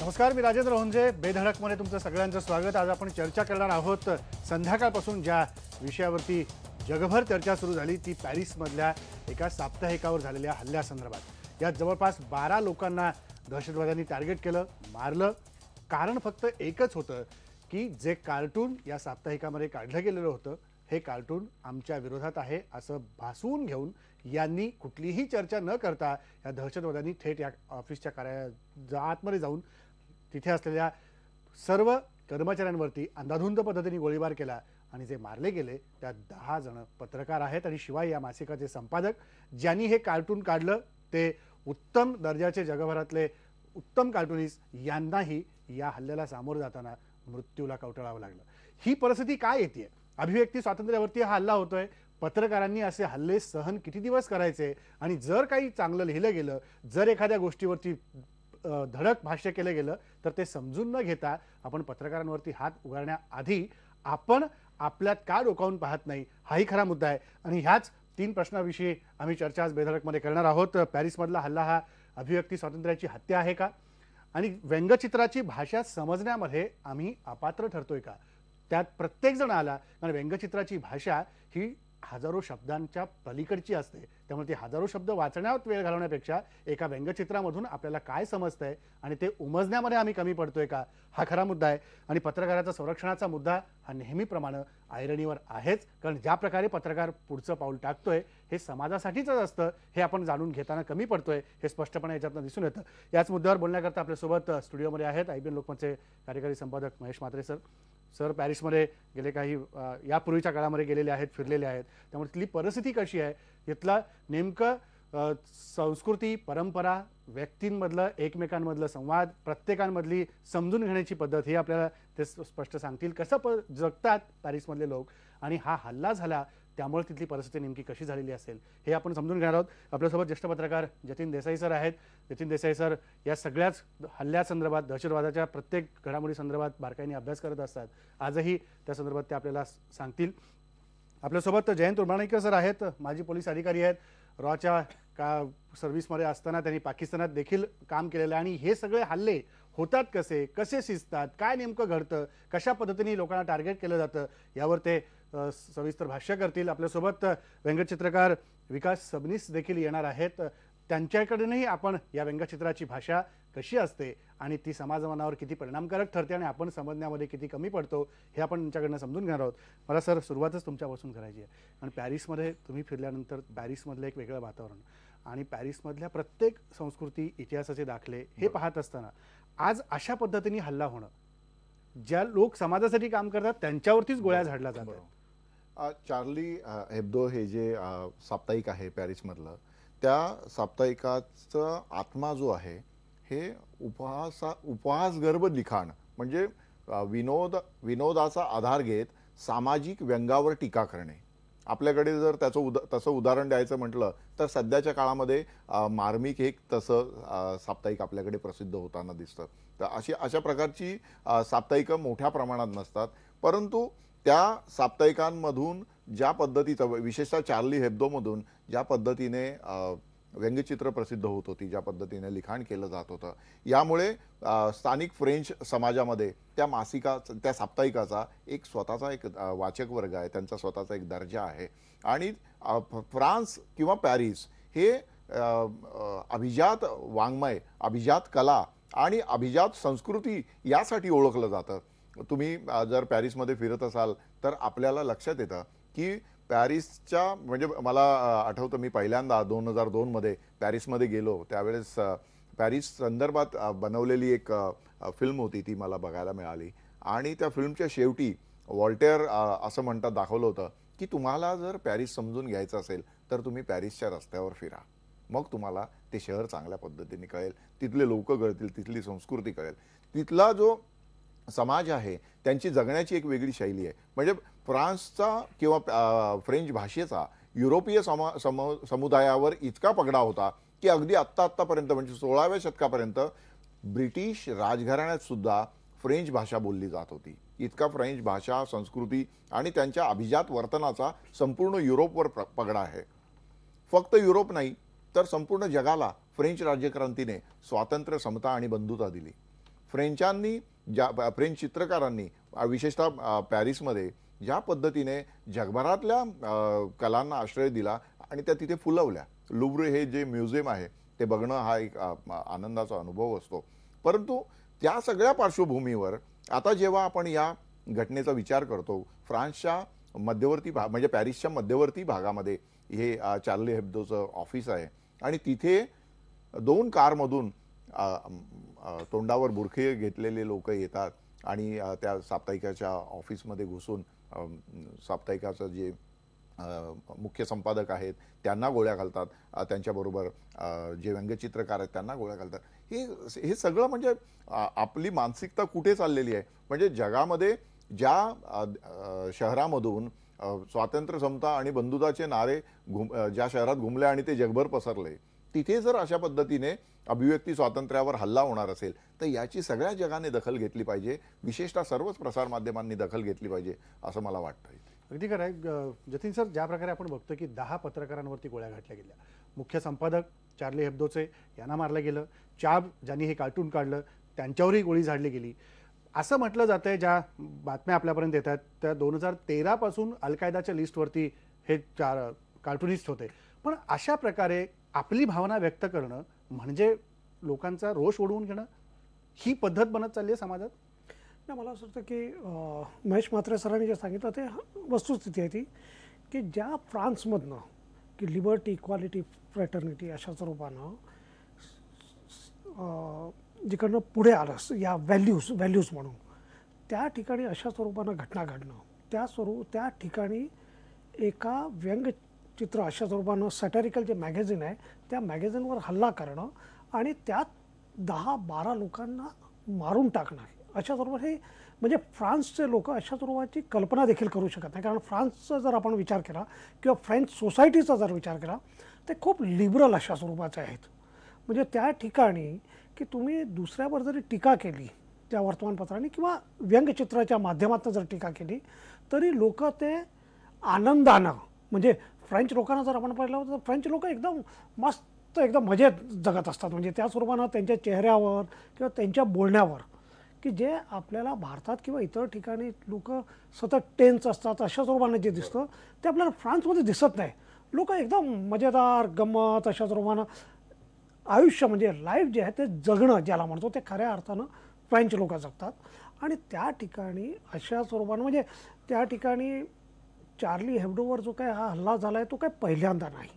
नमस्कार, मी राजेंद्र होंजे. बेधडकमध्ये तुमचं सगळ्यांचं स्वागत. आज आपण चर्चा करणार आहोत संध्याकाळपासून ज्या विषयावरती जगभर चर्चा सुरू झाली ती पॅरिसमधल्या एका साप्ताहिकावर झालेल्या हल्ल्यासंदर्भात. यात जवळपास 12 लोकांना दहशतवाद्यांनी टार्गेट केलं, मारलं. कारण फक्त एकच होतं की जे कार्टून या साप्ताहिकामध्ये काढलं गेलेलं होतं हे कार्टून आमच्या विरोधात आहे असं भासवून घेऊन यांनी कुठलीही चर्चा न करता या दहशतवाद्यांनी थेट या ऑफिसच्या आतमध्ये जाऊन तिथे असलेल्या सर्व कर्मचाऱ्यांवरती अंधाधुंद पद्धतीने गोळीबार केला आणि जे मारले गेले त्यात 10 जण पत्रकार आहेत. आणि शिवाय या मासिकाचे संपादक ज्यांनी हे कार्टून काढलं ते उत्तम दर्जाचे जगभरातले उत्तम कार्टूनिस्ट यांनाही या हल्ल्याला सामोरं जाताना मृत्यूला कवटाळावं लागलं. ही परिस्थिती काय येते? अभिव्यक्ती स्वातंत्र्यावरती हा हल्ला होतोय. पत्रकारांनी असे हल्ले सहन किती दिवस करायचे? आणि जर काही चांगलं लिहिलं गेलं, जर एखाद्या गोष्टीवरती धडक भाष्य केलं गेलं तर ते समजून न घेता आपण पत्रकारांवरती हात उगारण्याआधी आपण आपल्यात का डोकावून पाहत नाही हाही खरा मुद्दा आहे. आणि ह्याच 3 प्रश्नाविषयी आम्ही चर्चा आज बेधडकमध्ये करणार आहोत. पॅरिसमधला हल्ला हा अभिव्यक्ती स्वातंत्र्याची हत्या आहे का? आणि व्यंगचित्राची भाषा समजण्यामध्ये आम्ही अपात्र ठरतोय का? त्यात प्रत्येक जण आला, कारण व्यंगचित्राची भाषा ही हजारो शब्दांच्या पलीकडची असते. त्यामुळे ते हजारो शब्द वाचण्यात वेळ घालवण्यापेक्षा एका व्यंगचित्रामधून आपल्याला काय समजतंय आणि ते उमजण्यामध्ये आम्ही कमी पडतोय का हा खरा मुद्दा आहे. आणि पत्रकाराचा संरक्षणाचा मुद्दा हा नेहमीप्रमाणे आयरणीवर आहेच. कारण ज्या प्रकारे पत्रकार पुढचं पाऊल टाकतोय हे समाजासाठीच असतं हे आपण जाणून घेताना कमी पडतोय हे स्पष्टपणे याच्यातनं दिसून येतं. याच मुद्द्यावर बोलण्याकरता आपल्यासोबत स्टुडिओमध्ये आहेत IBN लोकमतचे कार्यकारी संपादक महेश म्हात्रे सर. सर, पॅरिसमध्ये गेले काही यापूर्वीच्या काळामध्ये गेलेले आहेत, फिरलेले आहेत. त्यामुळे तिथली परिस्थिती कशी आहे, इथला नेमकं संस्कृती, परंपरा, व्यक्तींमधलं एकमेकांमधलं संवाद, प्रत्येकांमधली समजून घेण्याची पद्धत हे आपल्याला ते स्पष्ट सांगतील. कसं जगतात पॅरिसमधले लोक आणि हा हल्ला झाला त्यामुळे तिथली परिस्थिती नेमकी कशी झालेली असेल हे आपण समजून घेणार आहोत. आपल्यासोबत ज्येष्ठ पत्रकार जतीन देसाई सर आहेत. जतीन देसाई सर या सगळ्याच हल्ल्यासंदर्भात, दहशतवादाच्या प्रत्येक घडामोडी संदर्भात बारकाईने अभ्यास करत असतात. आजही त्या संदर्भात ते आपल्याला सांगतील. आपल्यासोबत जयंत उर्बाणेकर सर आहेत, माजी पोलीस अधिकारी आहेत. रॉच्या सर्व्हिसमध्ये असताना त्यांनी पाकिस्तानात देखील काम केलेलं आहे. आणि हे सगळे हल्ले होतात कसे, कसे शिजतात, काय नेमकं घडतं, कशा पद्धतीने लोकांना टार्गेट केलं जातं यावर ते सविस्तर भाष्य करतील. आपल्यासोबत व्यंगचित्रकार विकास सबनीस देखील येणार आहेत. त्यांच्याकडूनही आपण या व्यंगचित्राची भाषा कशी असते आणि ती समाजमनावर किती परिणामकारक ठरते आणि आपण समजण्यामध्ये किती कमी पडतो हे आपण त्यांच्याकडनं समजून घेणार आहोत. मला सर सुरुवातच तुमच्यापासून करायची आहे. आणि पॅरिसमध्ये तुम्ही फिरल्यानंतर पॅरिसमधलं एक वेगळं वातावरण आणि पॅरिसमधल्या प्रत्येक संस्कृती, इतिहासाचे दाखले हे पाहत असताना आज अशा पद्धतीने हल्ला होणं, ज्या लोक समाजासाठी काम करतात त्यांच्यावरतीच गोळ्या झाडल्या जातात. चार्ली हेब्दो हे जे साप्ताहिक आहे पॅरिसमधलं, त्या साप्ताहिकाचा आत्मा जो आहे हे उपहासगर्भ लिखाण म्हणजे विनोदाचा आधार घेत सामाजिक व्यंगावर टीका करणे. आपल्याकडे जर तसं उदाहरण द्यायचं म्हटलं तर सध्याच्या काळामध्ये मार्मिक एक तसं साप्ताहिक आपल्याकडे प्रसिद्ध होताना दिसतं. तर अशा प्रकारची साप्ताहिकं मोठ्या प्रमाणात नसतात. परंतु त्या साप्ताहिकांमधून ज्या पद्धतीचं, विशेषतः चार्ली हेब्दोमधून ज्या पद्धतीने व्यंगचित्र प्रसिद्ध होत होती, ज्या पद्धतीने लिखाण केलं जात होतं, यामुळे स्थानिक फ्रेंच समाजामध्ये त्या साप्ताहिकाचा एक स्वतःचा एक वाचक वर्ग आहे, त्यांचा स्वतःचा एक दर्जा आहे. आणि फ्रान्स किंवा पॅरिस हे अभिजात वाङ्मय, अभिजात कला आणि अभिजात संस्कृती यासाठी ओळखलं जातं. तुम्ही जर पॅरिसमध्ये फिरत असाल तर आपल्याला लक्षात येतं की पॅरिसच्या, म्हणजे मला आठवतं मी पहिल्यांदा 2002 मध्ये पॅरिसमध्ये गेलो त्यावेळेस पॅरिस संदर्भात बनवलेली एक फिल्म होती, ती मला बघायला मिळाली. आणि त्या फिल्मच्या शेवटी वॉल्टेअर असं म्हणतात, दाखवलं होतं की तुम्हाला जर पॅरिस समजून घ्यायचं असेल तर तुम्ही पॅरिसच्या रस्त्यावर फिरा, मग तुम्हाला ते शहर चांगल्या पद्धतीने कळेल, तिथले लोक कळतील, तिथली संस्कृती कळेल, तिथला जो समाज आहे त्यांची जगण्याची एक वेगळी शैली आहे. म्हणजे फ्रान्सचा किंवा फ्रेंच भाषेचा युरोपीय समुदायावर इतका पगडा होता की अगदी आत्तापर्यंत, म्हणजे 16व्या शतकापर्यंत ब्रिटिश राजघराण्यात सुद्धा फ्रेंच भाषा बोलली जात होती. इतका फ्रेंच भाषा, संस्कृती आणि त्यांच्या अभिजात वर्तनाचा संपूर्ण युरोपवर पगडा आहे. फक्त युरोप नाही तर संपूर्ण जगाला फ्रेंच राज्यक्रांतीने स्वातंत्र्य, समता आणि बंधुता दिली. फ्रेंचांनी फ्रेंच चित्रकारांनी विशेषतः पॅरिसमध्ये ज्या पद्धतीने जगभरातल्या कलांना आश्रय दिला आणि त्या तिथे फुलवल्या. लुव्र हे जे म्युझियम आहे ते बघणं हा एक आनंदाचा अनुभव असतो. परंतु त्या सगळ्या पार्श्वभूमीवर आता जेव्हा आपण या घटनेचा विचार करतो, फ्रान्सच्या मध्यवर्ती भाग म्हणजे पॅरिसच्या मध्यवर्ती भागामध्ये हे चार्ली हेब्दोचं ऑफिस आहे आणि तिथे 2 कारमधून तोंडावर बुरखे घेतलेले लोक येतात आणि त्या साप्ताहिकाच्या ऑफिसमध्ये घुसून साप्ताहिकाचं जे मुख्य संपादक आहेत त्यांना गोळ्या घालतात, त्यांच्याबरोबर जे व्यंगचित्रकार आहेत त्यांना गोळ्या घालतात. हे सगळं म्हणजे आपली मानसिकता कुठे चाललेली आहे. म्हणजे जगामध्ये ज्या शहरामधून स्वातंत्र्य, समता आणि बंधुताचे नारे ज्या शहरात घुमले आणि ते जगभर पसरले, तिथे जर अशा पद्धतीने अभिव्यक्ती स्वातंत्र्यावर हल्ला होणार असेल तर याची सगळ्या जगाने दखल घेतली पाहिजे. विशेषतः सर्वच प्रसारमाध्यमांनी दखल घेतली पाहिजे असं मला वाटतं. अगदी खरं आहे जतीन सर. ज्या प्रकारे आपण बघतो की 10 पत्रकारांवरती गोळ्या घातल्या गेल्या, मुख्य संपादक चार्ली हेब्दोचे यांना मारलं गेलं, चाब ज्यांनी हे कार्टून काढलं त्यांच्यावरही गोळी झाडली गेली. असं म्हटलं जातंय, ज्या बातम्या आपल्यापर्यंत येत आहेत त्या 2013 पासून अल कायदाच्या लिस्टवरती हे 4 कार्टुनिस्ट होते. पण अशा प्रकारे आपली भावना व्यक्त करणं म्हणजे लोकांचा रोष ओढवून घेणं ही पद्धत बनत चालली आहे समाजात. नाही, मला असं वाटतं की महेश म्हात्रे सरांनी जे सांगितलं ते वस्तुस्थिती आहे ती की ज्या फ्रान्समधनं की लिबर्टी, इक्वालिटी, फ्रेटर्निटी अशा स्वरूपानं जिकडनं पुढे आलं या व्हॅल्यूज म्हणून, त्या ठिकाणी अशा स्वरूपानं घटना घडणं, त्या ठिकाणी एका व्यंगचित्र अशा स्वरूपानं सॅटॅरिकल जे मॅगझिन आहे त्या मॅगझिनवर हल्ला करणं आणि त्यात 10-12 लोकांना मारून टाकणं, अशा स्वरूपात हे म्हणजे फ्रान्सचे लोक अशा स्वरूपाची कल्पना देखील करू शकत नाही. कारण फ्रान्सचा जर आपण विचार केला किंवा फ्रेंच सोसायटीचा जर विचार केला ते खूप लिबरल अशा स्वरूपाचे आहेत. म्हणजे त्या ठिकाणी की तुम्ही दुसऱ्यावर जरी टीका केली त्या वर्तमानपत्रांनी किंवा व्यंगचित्राच्या माध्यमातून जर टीका केली तरी लोक ते आनंदानं, म्हणजे फ्रेंच लोकांना जर आपण पाहिलं तर फ्रेंच लोक एकदम मस्त एकदम मजेत जगत असतात. म्हणजे त्या स्वरूपानं त्यांच्या चेहऱ्यावर किंवा त्यांच्या बोलण्यावर की जे आपल्याला भारतात किंवा इतर ठिकाणी लोक सतत टेन्स असतात अशा स्वरूपानं जे दिसतं ते आपल्याला फ्रान्समध्ये दिसत नाही. लोक एकदम मजेदार गंमत अशा स्वरूपानं आयुष्य म्हणजे लाईफ जे आहे ते जगणं ज्याला म्हणतो ते खऱ्या अर्थानं फ्रेंच लोक जगतात. आणि त्या ठिकाणी अशा स्वरूपानं म्हणजे त्या ठिकाणी चार्ली हेब्डोवर जो काय हा हल्ला झाला आहे तो काय पहिल्यांदा नाही.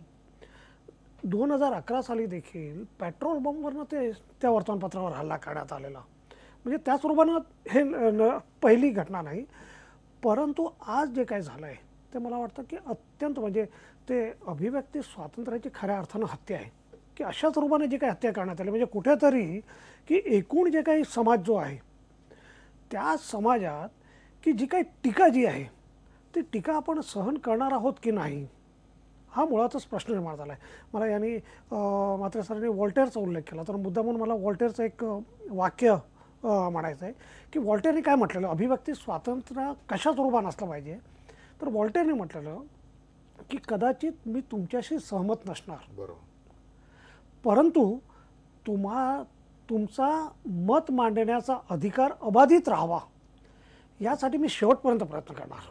2011 साली देखील पेट्रोल बॉम्बवरनं ते त्या वर्तमानपत्रावर हल्ला करण्यात आलेला. म्हणजे त्या स्वरूपानं हे पहिली घटना नाही. परंतु आज जे काय झालं आहे ते मला वाटतं की अत्यंत म्हणजे ते अभिव्यक्ती स्वातंत्र्याची खऱ्या अर्थानं हत्या आहे की अशा स्वरूपाने जे काही हत्या करण्यात आली. म्हणजे कुठेतरी की एकूण जे काही समाज जो आहे त्या समाजात की जी काही टीका जी आहे ती टीका आपण सहन करणार आहोत की नाही हा मुळातच प्रश्न निर्माण झाला आहे. मला यांनी मात्र सरांनी वॉल्टेअरचा उल्लेख केला तर मुद्दा म्हणून मला वॉल्टेअरचं एक वाक्य म्हणायचं आहे की वॉल्टेअरने काय म्हटलेलं, अभिव्यक्ती स्वातंत्र्य कशा स्वरूपानं असलं पाहिजे. तर वॉल्टेअरने म्हटलेलं की कदाचित मी तुमच्याशी सहमत नसणार, बरोबर, परंतु तुमचा मत मांडण्याचा अधिकार अबाधित राहावा यासाठी मी शेवटपर्यंत प्रयत्न करणार.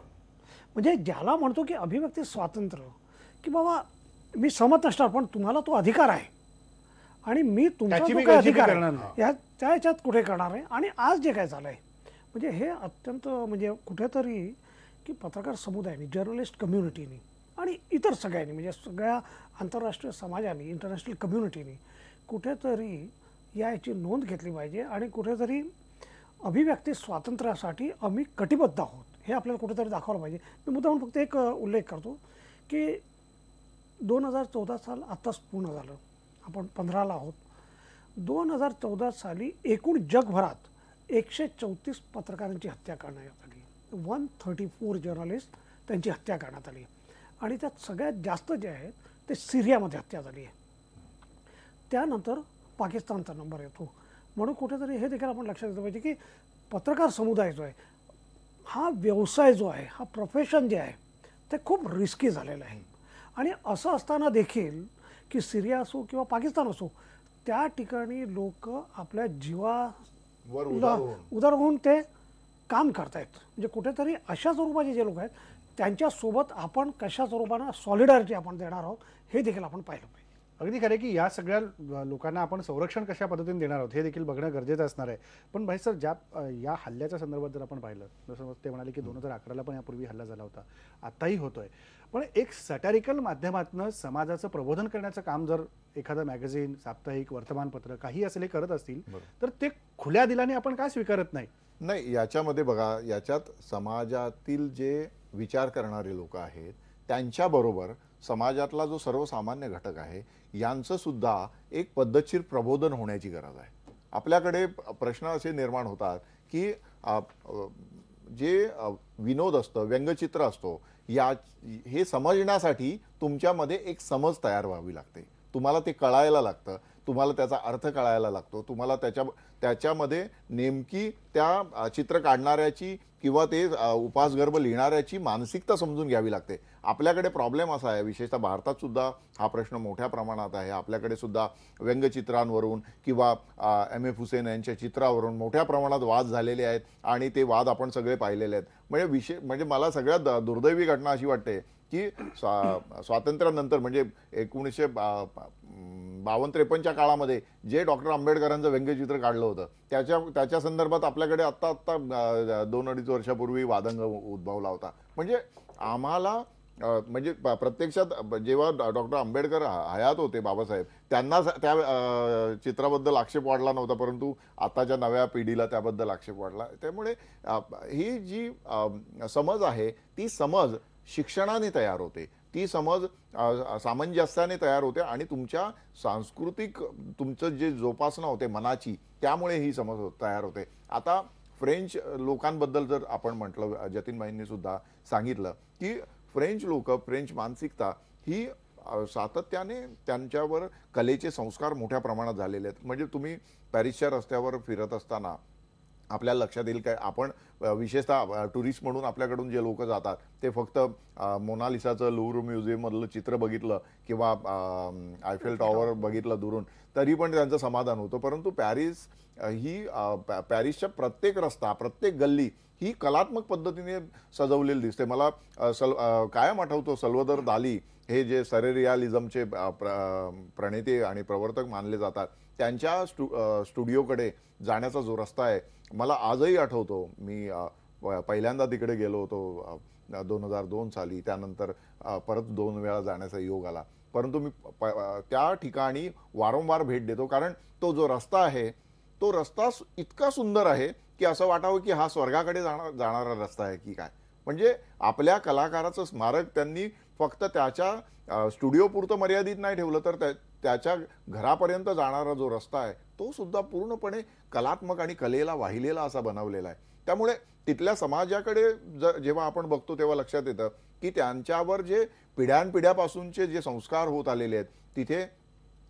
म्हणजे ज्याला म्हणतो की अभिव्यक्ती स्वातंत्र्य की बाबा मी सहमत नसणार पण तुम्हाला तो अधिकार आहे आणि मी तुमचा जो काय अधिकार आहे त्या ह्याच्यात कुठे करणार आहे. आणि आज जे काय झालं आहे म्हणजे हे अत्यंत म्हणजे कुठेतरी की पत्रकार समुदायाने, जर्नलिस्ट कम्युनिटीने आणि इतर सगळ्यांनी म्हणजे सगळ्या आंतरराष्ट्रीय समाजाने, इंटरनॅशनल कम्युनिटीने कुठेतरी याची नोंद घेतली पाहिजे आणि कुठेतरी अभिव्यक्ती स्वातंत्र्यासाठी आम्ही कटिबद्ध आहोत हे आपल्याला कुठेतरी दाखवलं पाहिजे. मी मुद्दाम फक्त एक उल्लेख करतो की 2014 साल आत्ताच पूर्ण झालं, आपण 15ला आहोत. 2014 साली एकूण जगभरात 134 पत्रकारांची हत्या करण्यात आली. 134 जर्नलिस्ट त्यांची हत्या करण्यात आली आणि त्यात सगळ्यात जास्त जे आहेत ते सिरियामध्ये हत्या झाली आहे. त्यानंतर पाकिस्तानचा नंबर येतो. म्हणून कुठेतरी हे देखील आपण लक्षात घेतलं पाहिजे की पत्रकार समुदाय जो आहे हा व्यवसाय जो आहे हा प्रोफेशन जे आहे ते खूप रिस्की झालेलं आहे. आणि असं असताना देखील की सिरिया असो किंवा पाकिस्तान असो त्या ठिकाणी लोक आपल्या वर उदार होऊन. उदार होऊन ते काम करतायत. म्हणजे कुठेतरी अशा स्वरूपाचे जे लोक आहेत त्यांच्यासोबत आपण कशा स्वरूपानं सॉलिडॅरिटी आपण देणार आहोत हे देखील आपण पाहिलं पाहिजे. अगदी खरं आहे की या सगळ्या लोकांना आपण संरक्षण कशा पद्धतीने देणार आहोत हे देखील बघणं गरजेचं असणार आहे. पण भाई सर, या हल्ल्याच्या संदर्भात जर आपण पाहिलं, जसं ते म्हणाले की 2011ला पण यापूर्वी हल्ला झाला होता, आताही होतोय, पण एक सॅटॅरिकल माध्यमातून समाजाचं प्रबोधन करण्याचं काम जर एखादं मॅगझिन, साप्ताहिक, वर्तमानपत्र काही असेल हे करत असतील तर ते खुल्या दिलाने आपण काय स्वीकारत नाही? नाही, याच्यामध्ये बघा, याच्यात समाजातील जे विचार करणारे लोक आहेत त्यांच्याबरोबर समाजातला जो सर्वसामान्य घटक आहे यांचं सुद्धा एक पद्धतशीर प्रबोधन होण्याची गरज आहे. आपल्याकडे प्रश्न असे निर्माण होतात की जे विनोद असतं, व्यंगचित्र असतो, हे समजण्यासाठी तुमच्यामध्ये एक समज तयार व्हावी लागते. तुम्हाला ते कळायला लागतं, तुम्हाला त्याचा अर्थ कळायला लागतो, तुम्हाला त्याच्यामध्ये नेमकी त्या चित्र काढणाऱ्याची किंवा ते उपासगर्भ लिहिणाऱ्याची मानसिकता समजून घ्यावी लागते. आपल्याकडे प्रॉब्लेम असा आहे, विशेषतः भारतात सुद्धा हा प्रश्न मोठ्या प्रमाणात आहे. आपल्याकडे सुद्धा व्यंगचित्रांवरून किंवा एम.एफ. हुसेन यांच्या चित्रावरून मोठ्या प्रमाणात वाद झालेले आहेत आणि ते वाद आपण सगळे पाहिलेले आहेत. म्हणजे मला सगळ्यात दुर्दैवी घटना अशी वाटते की स्वातंत्र्यानंतर म्हणजे 1952-53च्या काळामध्ये जे डॉक्टर आंबेडकरांचं व्यंगचित्र काढलं होतं त्याच्या संदर्भात आपल्याकडे आत्ता 2-2.5 वर्षापूर्वी वादंग उद्भवला होता. म्हणजे आम्हाला म्हणजे प्रत्यक्षात जेव्हा डॉक्टर आंबेडकर हयात होते, बाबासाहेब, त्यांना त्या चित्राबद्दल आक्षेप वाढला नव्हता, परंतु आताच्या नव्या पिढीला त्याबद्दल आक्षेप वाढला. त्यामुळे ही जी समज आहे ती समज शिक्षणाने तयार होते, ती समज सामंजस्याने तयार होते आणि तुमच्या सांस्कृतिक तुमचं जे जोपासना होते मनाची, त्यामुळे ही समज तयार होते. आता फ्रेंच लोकांबद्दल जर आपण म्हटलं, जतीनबाईंनी सुद्धा सांगितलं की फ्रेंच लोक, फ्रेंच मानसिकता ही सातत्याने त्यांच्यावर कलेचे संस्कार मोठ्या प्रमाणात झालेले आहेत. म्हणजे तुम्ही पॅरिसच्या रस्त्यावर फिरत असताना आपल्याला लक्षात येईल काय, आपण विशेषतः टुरिस्ट म्हणून आपल्याकडून जे लोक जातात ते फक्त मोनालिसाचं लुव्र म्युझियम मधलं चित्र बघितलं किंवा आयफेल टॉवर बघितलं दुरून तरी पण त्यांचं समाधान होतं. परंतु पॅरिसच्या प्रत्येक रस्ता, प्रत्येक गल्ली ही कलात्मक पद्धतीने सजवलेली दिसते. मला कायम आठवतो सल्वदर दाली हे जे सरेरियालिझमचे प्रणेते आणि प्रवर्तक मानले जातात, त्यांच्या स्टुडिओकडे जाण्याचा जो रस्ता आहे मला आजही आठवतो. मी पहिल्यांदा तिकडे गेलो होतो 2002 साली, त्यानंतर परत 2 वेळा जाण्याचा योग आला. परंतु मी त्या ठिकाणी वारंवार भेट देतो, कारण तो जो रस्ता आहे तो रस्ता इतका सुंदर आहे की असं वाटावं की हा स्वर्गाकडे जाणारा रस्ता आहे की काय. म्हणजे आपल्या कलाकाराचं स्मारक त्यांनी फक्त त्याच्या स्टुडिओ पुरतं मर्यादित नाही ठेवलं, तर त्याच्या घरापर्यंत जाणारा जो रस्ता आहे तो सुद्धा पूर्णपणे कलात्मक आणि कलेला वाहिलेला असा बनवलेला आहे. त्यामुळे तिथल्या समाजाकडे जेव्हा आपण बघतो तेव्हा लक्षात येतं की त्यांच्यावर जे पिढ्यानपिढ्यापासूनचे जे संस्कार होत आलेले आहेत, तिथे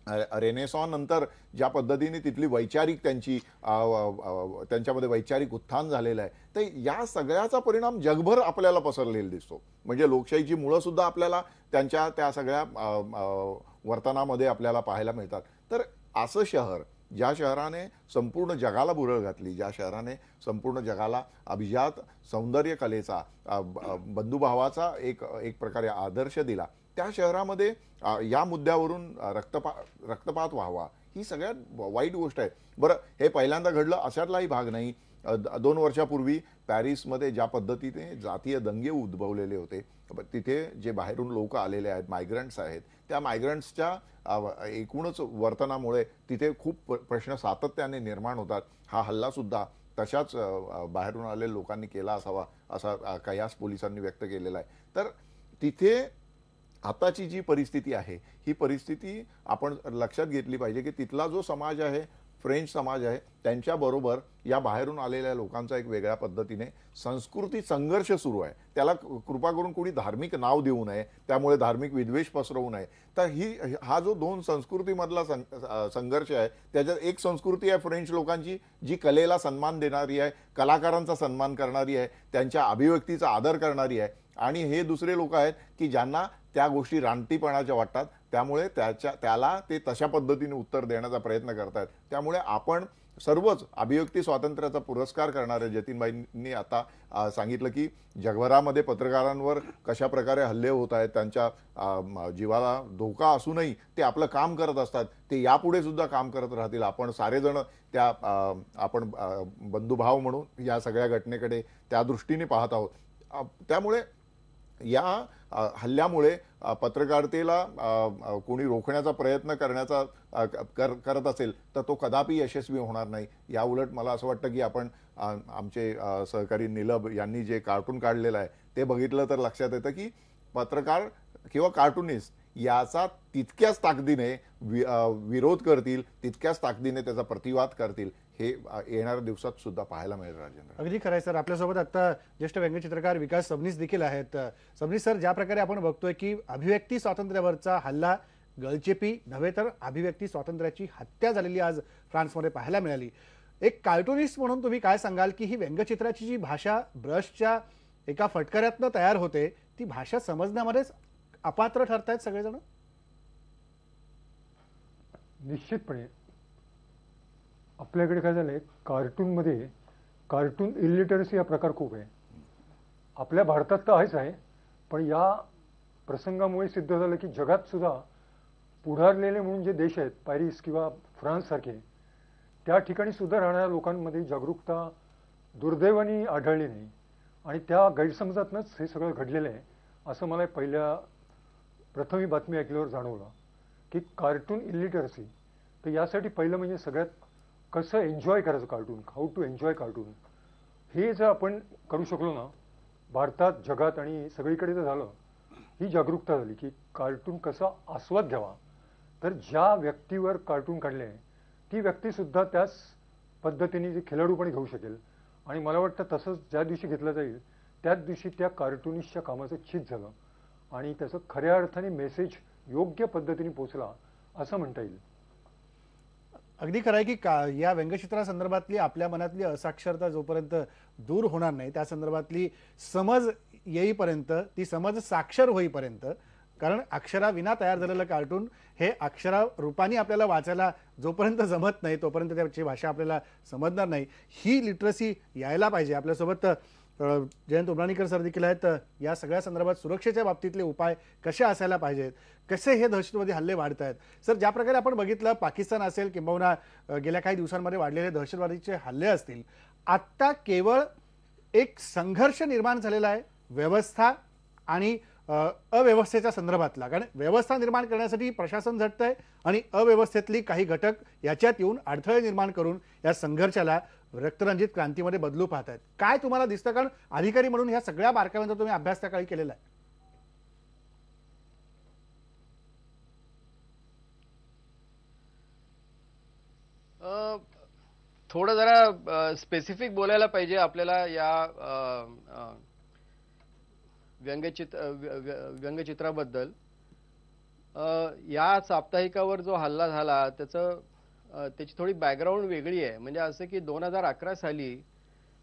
रेनेसॉन नंतर ज्या पद्धतीने तिथली वैचारिक त्यांच्यामध्ये वैचारिक उत्थान झालेलं आहे, तर या सगळ्याचा परिणाम जगभर आपल्याला पसरलेला दिसतो. म्हणजे लोकशाहीची मुळं सुद्धा आपल्याला त्यांच्या त्या सगळ्या वर्तनामध्ये आपल्याला पाहायला मिळतात. तर असं शहर, ज्या शहराने संपूर्ण जगाला बुरळ घातली, ज्या शहराने संपूर्ण जगाला अभिजात सौंदर्य कलेचा, बंधुभावाचा एक प्रकारे आदर्श दिला, त्या शहरामध्ये या मुद्द्यावरून रक्तपात व्हावा ही सगळ्यात वाईट गोष्ट आहे. बरं, हे पहिल्यांदा घडलं अशातलाही भाग नाही. 2 वर्षापूर्वी पॅरिसमध्ये ज्या पद्धतीने जातीय दंगे उद्भवलेले होते, तिथे जे बाहेरून लोक आलेले आहेत, मायग्रंट्स आहेत, त्या मायग्रंट्सच्या एकूणच वर्तनामुळे तिथे खूप प्रश्न सातत्याने निर्माण होतात. हा हल्ला सुद्धा तशाच बाहेरून आलेल्या लोकांनी केला असावा असा कयास पोलिसांनी व्यक्त केलेला आहे. तर तिथे आताची जी परिस्थिती आहे ही परिस्थिती आपण लक्षात घेतली पाहिजे की तिथला जो समाज आहे, फ्रेंच समाज आहे, त्यांच्याबरोबर या बाहेरून आलेल्या लोकांचा एक वेगळ्या पद्धतीने संस्कृती संघर्ष सुरू आहे. त्याला कृपा करून कोणी धार्मिक नाव देऊ नये, त्यामुळे धार्मिक विद्वेष पसरवू नये. तर हा जो 2 संस्कृतीमधला संघर्ष आहे, त्याच्यात एक संस्कृती आहे फ्रेंच लोकांची जी कलेला सन्मान देणारी आहे, कलाकारांचा सन्मान करणारी आहे, त्यांच्या अभिव्यक्तीचा आदर करणारी आहे, आणि हे दुसरे लोक आहेत की ज्यांना त्या गोष्टी रानटीपणाच्या वाटतात, त्यामुळे त्याला ते तशा पद्धतीने उत्तर देण्याचा प्रयत्न करतात. त्यामुळे आपण सर्वच अभिव्यक्ती स्वातंत्र्याचा पुरस्कार करणारे जतीनबाईंनी आता सांगितलं की जगभरामध्ये पत्रकारांवर कशा प्रकारे हल्ले होत आहेत, त्यांच्या जीवाला धोका असूनही ते आपलं काम करत असतात, ते यापुढे सुद्धा काम करत राहतील. आपण सारेजण त्या आपण बंधुभाव म्हणून या सगळ्या घटनेकडे त्या दृष्टीने पाहत आहोत. त्यामुळे या हल्ल्यामुळे पत्रकारितेला कोणी रोखण्याचा प्रयत्न करत असेल तर तो कदापि यशस्वी होणार नाही. या उलट मला असं वाटतं की आपण आमचे सहकारी निलभ यांनी जे कार्टून काढलेलं आहे ते बघितलं तर लक्षात येतं की पत्रकार किंवा कार्टुनिस्ट याचा तितक्याच ताकदीने विरोध करतील, तितक्याच ताकदीने त्याचा प्रतिवाद करतील. हे येणाऱ्या दिवसात सुद्धा पाहायला मिळेल. राजेंद्र, अगदी खरं आहे सर. आपल्यासोबत आता ज्येष्ठ व्यंगचित्रकार विकास सबनीस देखील आहेत. सबनीस सर, ज्या प्रकारे आपण बघतोय की अभिव्यक्ती स्वातंत्र्यावरचा हल्ला गळचेपी नव्हे तर अभिव्यक्ती स्वातंत्र्याची हत्या झालेली आज फ्रान्समध्ये पाहायला मिळाली. एक कार्टुनिस्ट म्हणून तुम्ही काय सांगाल की ही व्यंगचित्राची जी भाषा ब्रशच्या एका फटकऱ्यातनं तयार होते ती भाषा समजण्यामध्येच अपात्र ठरतायत सगळेजण? निश्चितपणे आपल्याकडे काय झालंय, कार्टूनमध्ये कार्टून इलिटरसी हा प्रकार खूप आहे. आपल्या भारतात तर आहेच आहे, पण या प्रसंगामुळे सिद्ध झालं की जगात सुद्धा पुढारलेले म्हणून जे देश आहेत, पॅरिस किंवा फ्रान्स सारखे, त्या ठिकाणी सुद्धा राहणाऱ्या लोकांमध्ये जागरूकता दुर्दैवाने आढळली नाही. आणि त्या गैरसमजातनंच हे सगळं घडलेलं आहे असं मला प्रथम बातमी ऐकल्यावर जाणवलं की कार्टून इलिटरसी. तर यासाठी पहिलं म्हणजे सगळ्यात कसं एन्जॉय करायचं cartoon, how to enjoy cartoon, हे जर आपण करू शकलो ना, भारतात जगात आणि सगळीकडे जर झालं, ही जागरूकता झाली की कार्टून कसा आस्वाद घ्यावा, तर ज्या व्यक्तीवर कार्टून काढले ती व्यक्तीसुद्धा त्याच पद्धतीने जे खेळाडूपणे घेऊ शकेल. आणि मला वाटतं तसंच ज्या दिवशी घेतलं जाईल त्याच दिवशी त्या कार्टुनिस्टच्या कामाचं छित झालं आणि त्याचं खऱ्या अर्थाने मेसेज योग्य पद्धतीने पोचला असं म्हणता येईल. अगदी खरं आहे की या व्यंगचित्रासंदर्भातली आपल्या मनातली असाक्षरता जोपर्यंत दूर होणार नाही, त्या संदर्भातली समज येईपर्यंत, ती समज साक्षर होईपर्यंत, कारण अक्षराविना तयार झालेलं कार्टून हे अक्षरा रूपाने आपल्याला वाचायला जोपर्यंत जमत नाही तोपर्यंत त्याची भाषा आपल्याला समजणार नाही. ही लिटरसी यायला पाहिजे. आपल्यासोबत जयंत उमराणीकर सर देखील आहेत. या सगळ्या संदर्भात सुरक्षेच्या बाबतीतले उपाय कसे असायला पाहिजेत, कसे हे दहशतवादी हल्ले वाढत आहेत. सर, ज्या प्रकारे आपण बघितलं पाकिस्तान असेल किंबहुना गेल्या काही दिवसांमध्ये वाढलेले दहशतवादीचे हल्ले असतील, आत्ता केवळ एक संघर्ष निर्माण झालेला आहे व्यवस्था आणि अव्यवस्थेच्या संदर्भातला. कारण व्यवस्था निर्माण करण्यासाठी प्रशासन झटतंय आणि अव्यवस्थेतली काही घटक याच्यात येऊन अडथळे निर्माण करून या संघर्षाला रक्तरंजित क्रांतीमध्ये बदलू पाहतायत. काय तुम्हाला दिसतं? कारण अधिकारी म्हणून ह्या सगळ्या बारकाव्यांचा तुम्ही अभ्यास त्या काळी केलेला आहे. थोडं जरा स्पेसिफिक बोलायला पाहिजे आपल्याला या व्यंगचित्राबद्दल. या साप्ताहिकावर जो हल्ला झाला त्याची थोडी बॅकग्राऊंड वेगळी आहे. म्हणजे असं की 2011 साली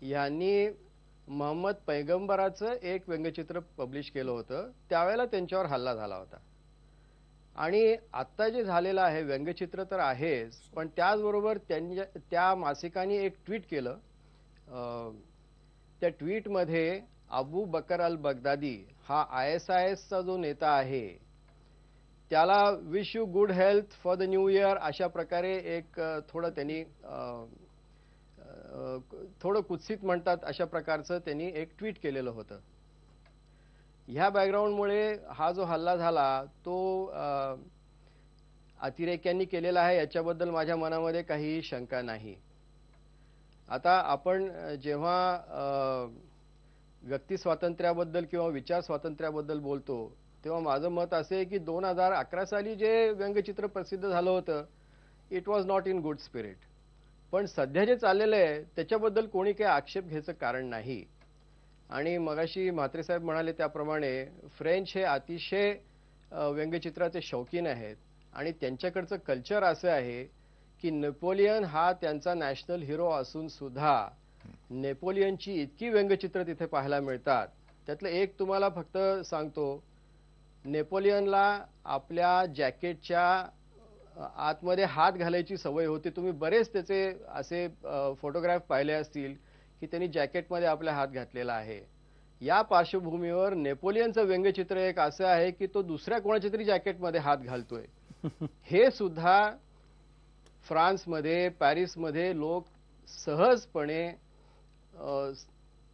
यांनी मोहम्मद पैगंबराचं एक व्यंगचित्र पब्लिश केलं होतं. त्यावेळेला त्यांच्यावर हल्ला झाला होता. आणि आत्ता जे झालेलं आहे व्यंगचित्र तर आहेच, पण त्याचबरोबर त्या मासिकाने एक ट्विट केलं. त्या ट्विटमध्ये अबू बकर अल बगदादी हा ISISचा जो नेता आहे त्याला wish you good health for the new year अशा प्रकारे एक थोडं त्यांनी थोडं कुत्सित म्हणतात अशा प्रकारचं त्यांनी एक ट्विट केलेलं होतं. ह्या बॅकग्राऊंडमुळे हा जो हल्ला झाला तो अतिरेक्यांनी केलेला आहे याच्याबद्दल माझ्या मनामध्ये काही शंका नाही. आता आपण जेव्हा व्यक्ती स्वातंत्र्याबद्दल किंवा विचार स्वातंत्र्याबद्दल बोलतो तेव्हा माझं मत असे आहे की 2011 साली जे व्यंगचित्र प्रसिद्ध झालं होतं it was not in good spirit. पण सध्या जे चाललेलं आहे त्याच्याबद्दल कोणी काही आक्षेप घ्यायचं कारण नाही. आणि मगाशी म्हात्रे साहेब म्हणाले त्याप्रमाणे फ्रेंच हे अतिशय व्यंगचित्राचे शौकीन आहेत आणि त्यांच्याकडचं कल्चर असं आहे की नेपोलियन हा त्यांचा नॅशनल हिरो असून सुद्धा नेपोलियनची इतकी व्यंगचित्र तिथे पाहायला मिळतात. त्यातलं एक तुम्हाला फक्त सांगतो. नेपोलियनला आपल्या जॅकेटच्या आतमध्ये हात घालायची सवय होती. तुम्ही बरेच त्याचे असे फोटोग्राफ पाहिले असतील की त्यांनी जॅकेटमध्ये आपला हात घातलेला आहे. या पार्श्वभूमीवर नेपोलियनचं व्यंगचित्र एक असं आहे की तो दुसऱ्या कोणाच्या तरी जॅकेटमध्ये हात घालतोय. हे सुद्धा फ्रान्समध्ये, पॅरिसमध्ये लोक सहजपणे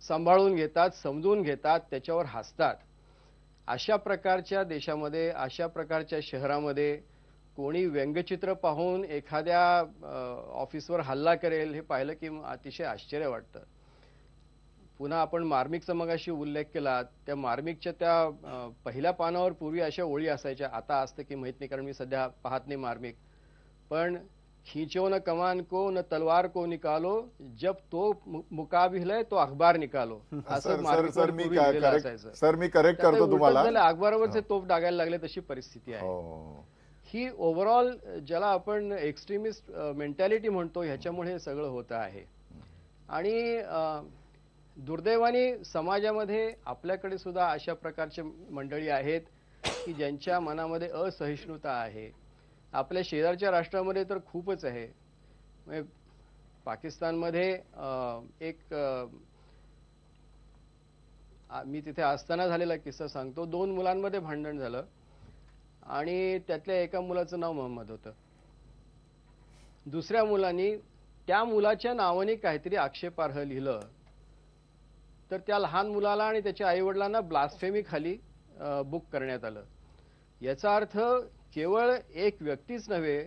सांभाळून घेतात, समजून घेतात, त्याच्यावर हसतात. अशा प्रकारच्या देशामध्ये, अशा प्रकारच्या शहरामध्ये कोणी व्यंगचित्र पाहून एखाद्या ऑफिसवर हल्ला करेल हे पाहिलं की अतिशय आश्चर्य वाटतं. पुन्हा आपण मार्मिकचा मगाशी उल्लेख केला, त्या मार्मिकच्या त्या पहिल्या पानावर पूर्वी अशा ओळी असायच्या, आता असतं की माहित नाही कारण मी सध्या पाहत नाही मार्मिक. पण खींचो न कमान को न तलवार को निकालो, जब तो मुकाबिला तो अखबार निकालो, असं मार्मिकवर पूर्वी लिहिलेलं असायचं. सर मी करेक्ट त्यात करतो उलटंच तुम्हाला. झालं, अखबारावरचे तोफ डागायला लागले तशी परिस्थिती आहे. हो. ही ओव्हरऑल ज्याला आपण एक्स्ट्रीमिस्ट मेंटॅलिटी म्हणतो ह्याच्यामुळे हे सगळं होतं आहे. आणि दुर्दैवाने समाजामध्ये आपल्याकडे सुद्धा अशा प्रकारचे मंडळी आहेत की ज्यांच्या मनामध्ये असहिष्णुता आहे. आपल्या शेजारच्या राष्ट्रामध्ये तर खूपच आहे. म्हणजे पाकिस्तानमध्ये एक मी तिथे असताना झालेला किस्सा सांगतो. 2 मुलांमध्ये भांडण झालं आणि त्यातल्या एका मुलाचं नाव मोहम्मद होतं. दुसऱ्या मुलांनी त्या मुलाच्या नावाने काहीतरी आक्षेपार्ह लिहिलं, तर त्या लहान मुलाला आणि त्याच्या आईवडिलांना ब्लास्फेमी खाली बुक करण्यात आलं. याचा अर्थ केवळ एक व्यक्तीच नव्हे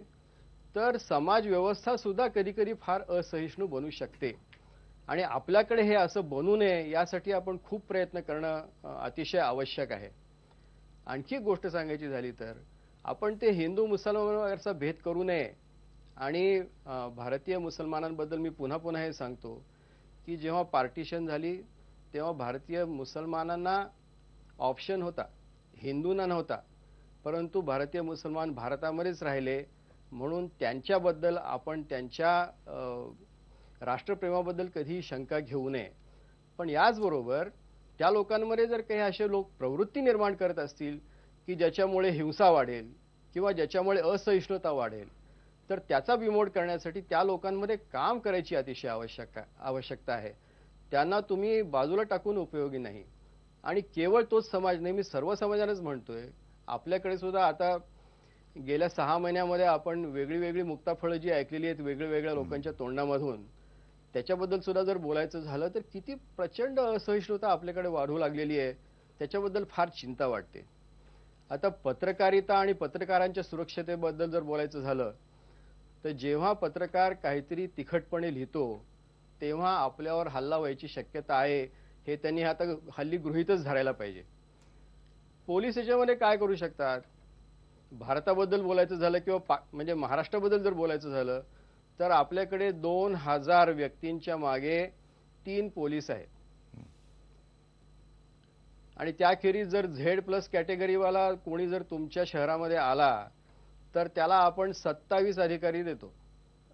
तर समाज व्यवस्था सुद्धा कधी कधी फार असहिष्णू बनू शकते. आणि आपल्याकडे हे असं बनू नये यासाठी आपण खूप प्रयत्न करणं अतिशय आवश्यक आहे. आणखी एक गोष्ट सांगायची झाली तर आपण ते हिंदू मुसलमानांवरचा भेद करू नये. आणि भारतीय मुसलमानांबद्दल मी पुन्हा पुन्हा हे सांगतो की जेव्हा पार्टिशन झाली तेव्हा भारतीय मुसलमानांना ऑप्शन होता, हिंदूंना नव्हता. परंतु भारतीय मुसलमान भारतामध्येच राहिले म्हणून त्यांच्याबद्दल आपण त्यांच्या राष्ट्रप्रेमाबद्दल कधीही शंका घेऊ नये. पण याचबरोबर त्या लोकांमध्ये जर काही असे लोक प्रवृत्ती निर्माण करत असतील की ज्याच्यामुळे हिंसा वाढेल किंवा ज्याच्यामुळे असहिष्णुता वाढेल, तर त्याचा बिमोड करण्यासाठी त्या लोकांमध्ये काम करायची अतिशय आवश्यकता आहे. त्यांना तुम्ही बाजूला टाकून उपयोगी नाही. आणि केवळ तोच समाज नाही, मी सर्व समाजानेच म्हणतोय. आपल्याकडे सुद्धा आता गेल्या 6 महिन्यामध्ये आपण वेगळी वेगळी मुक्ताफळं जी ऐकलेली आहेत वेगळ्या लोकांच्या तोंडामधून, त्याच्याबद्दल सुद्धा जर बोलायचं झालं तर किती प्रचंड असहिष्णुता आपल्याकडे वाढू लागलेली आहे, त्याच्याबद्दल फार चिंता वाटते. आता पत्रकारिता आणि पत्रकारांच्या सुरक्षतेबद्दल जर बोलायचं झालं तर जेव्हा पत्रकार काहीतरी तिखटपणे लिहितो तेव्हा आपल्यावर हल्ला व्हायची शक्यता आहे हे त्यांनी आता हल्ली गृहीतच धरायला पाहिजे. पोलीस याच्यामध्ये काय करू शकतात? भारताबद्दल बोलायचं झालं किंवा म्हणजे महाराष्ट्राबद्दल जर बोलायचं झालं तर आपल्याकडे 2000 व्यक्तींच्या मागे 3 पोलीस आहेत. आणि त्याखेरीज जर Z+ कॅटेगरीवाला कोणी जर तुमच्या शहरामध्ये आला तर त्याला आपण 27 अधिकारी देतो,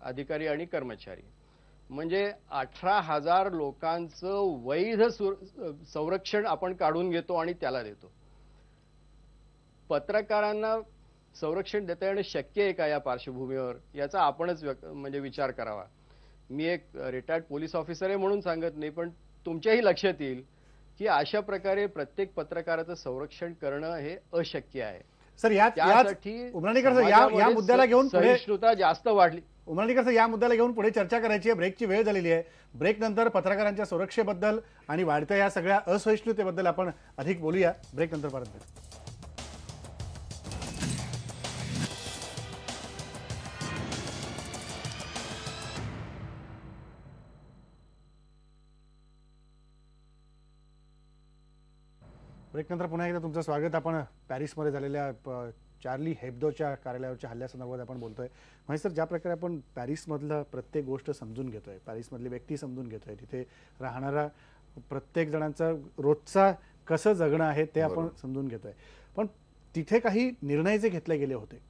अधिकारी आणि कर्मचारी. म्हणजे 18,000 लोकांचं वैध संरक्षण आपण काढून घेतो आणि त्याला देतो. पत्रकारांना संरक्षण देता येणं शक्य आहे का या पार्श्वभूमीवर, याचा आपणच म्हणजे विचार करावा. मी एक रिटायर्ड पोलीस ऑफिसर आहे म्हणून सांगत नाही, पण तुमच्याही लक्षात येईल की अशा प्रकारे प्रत्येक पत्रकाराचं संरक्षण करणं हे अशक्य आहे. सर त्यासाठी उमराणीकर सर या मुद्द्याला घेऊन सहिष्णुता जास्त वाढली. उमराणीकर सर या मुद्द्याला घेऊन पुढे चर्चा करायची आहे. ब्रेकची वेळ झालेली आहे. ब्रेक नंतर पत्रकारांच्या सुरक्षेबद्दल आणि वाढत्या या सगळ्या असहिष्णुतेबद्दल आपण अधिक बोलूया. ब्रेक नंतर परत भेटू. ब्रेकनंतर पुन्हा एकदा तुमचं स्वागत. आपण पॅरिसमध्ये झालेल्या चार्ली हेब्दोच्या कार्यालयावरच्या हल्ल्यासंदर्भात आपण बोलतोय. म्हणजे सर ज्या प्रकारे आपण पॅरिसमधलं प्रत्येक गोष्ट समजून घेतोय, पॅरिसमधली व्यक्ती समजून घेतोय, तिथे राहणारा प्रत्येक जणांचा रोजचा कसं जगणं आहे ते आपण समजून घेतोय. पण तिथे काही निर्णय जे घेतले गेले होते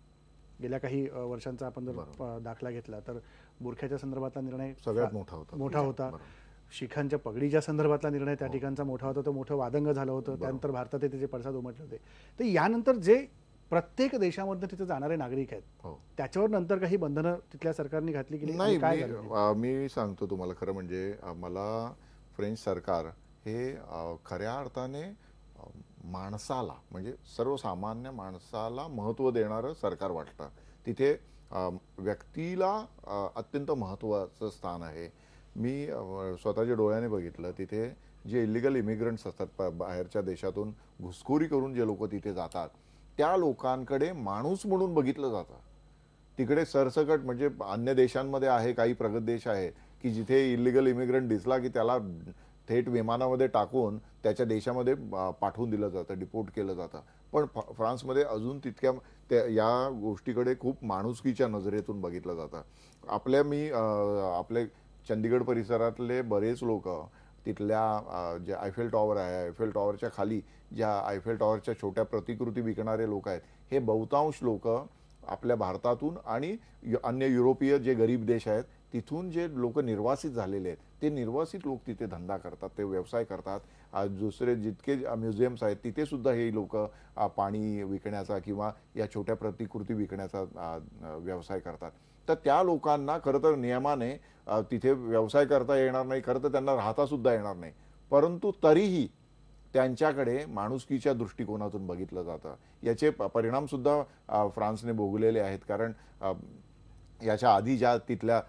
गेल्या काही वर्षांचा आपण जर दाखला घेतला तर बुरख्याच्या संदर्भातला निर्णय सगळ्यात मोठा होता. शिखांच्या पगडीच्या संदर्भातला निर्णय त्या ठिकाणचा मोठा होता, तो मोठं वादंग झालं होतं. त्यानंतर भारतात त्याचे पडसाद उमटले होते. तर यानंतर जे प्रत्येक देशामधनं तिथे जाणारे नागरिक आहेत, हो. त्याच्यावर नंतर काही बंधनं तिथल्या सरकारने घातली की नाही, काय झालं? मी सांगतो तुम्हाला खरं म्हणजे मला फ्रेंच सरकार हे खऱ्या अर्थाने माणसाला म्हणजे सर्वसामान्य माणसाला महत्त्व देणारं सरकार वाटतं. तिथे व्यक्तीला अत्यंत महत्त्वाचं स्थान आहे. मी स्वतःच्या डोळ्याने बघितलं तिथे जे इलिगल इमिग्रंट्स असतात, बाहेरच्या देशातून घुसखोरी करून जे लोक तिथे जातात, त्या लोकांकडे माणूस म्हणून बघितलं जातं. तिकडे सरसकट म्हणजे अन्य देशांमध्ये आहे, काही प्रगत देश आहे की जिथे इलिगल इमिग्रंट दिसला की त्याला थेट विमानामध्ये टाकून त्याच्या देशामध्ये पाठवून दिलं जातं, डिपोर्ट केलं जातं. पण फ्रान्समध्ये अजून तितक्या या गोष्टीकडे खूप माणुसकीच्या नजरेतून बघितलं जातं. आपले चंदीगड परिसरातले बरेच लोक तिथल्या जे आयफेल टॉवर आहे, आयफेल टॉवरच्या खाली ज्या आयफेल टॉवरच्या छोट्या प्रतिकृती विकणारे लोक आहेत, हे बहुतांश लोक आपल्या भारतातून आणि अन्य युरोपीय जे गरीब देश आहेत तिथून जे लोक निर्वासित झालेले आहेत, ते निर्वासित लोक तिथे धंदा करतात, ते व्यवसाय करतात. दुसरे जितके म्युझियम्स आहेत तिथे सुद्धा हे लोक पाणी विकण्याचा किंवा या छोट्या प्रतिकृती विकण्याचा व्यवसाय करतात. तर त्या लोकांना खरं तर नियमाने तिथे व्यवसाय करता येणार नाही, खरं तर त्यांना राहता सुद्धा येणार नाही, परंतु तरीही त्यांच्याकडे माणुसकीच्या दृष्टिकोनातून बघितलं जातं. याचे परिणाम सुद्धा फ्रान्सने भोगलेले आहेत. कारण याच्या आधी ज्या तिथल्या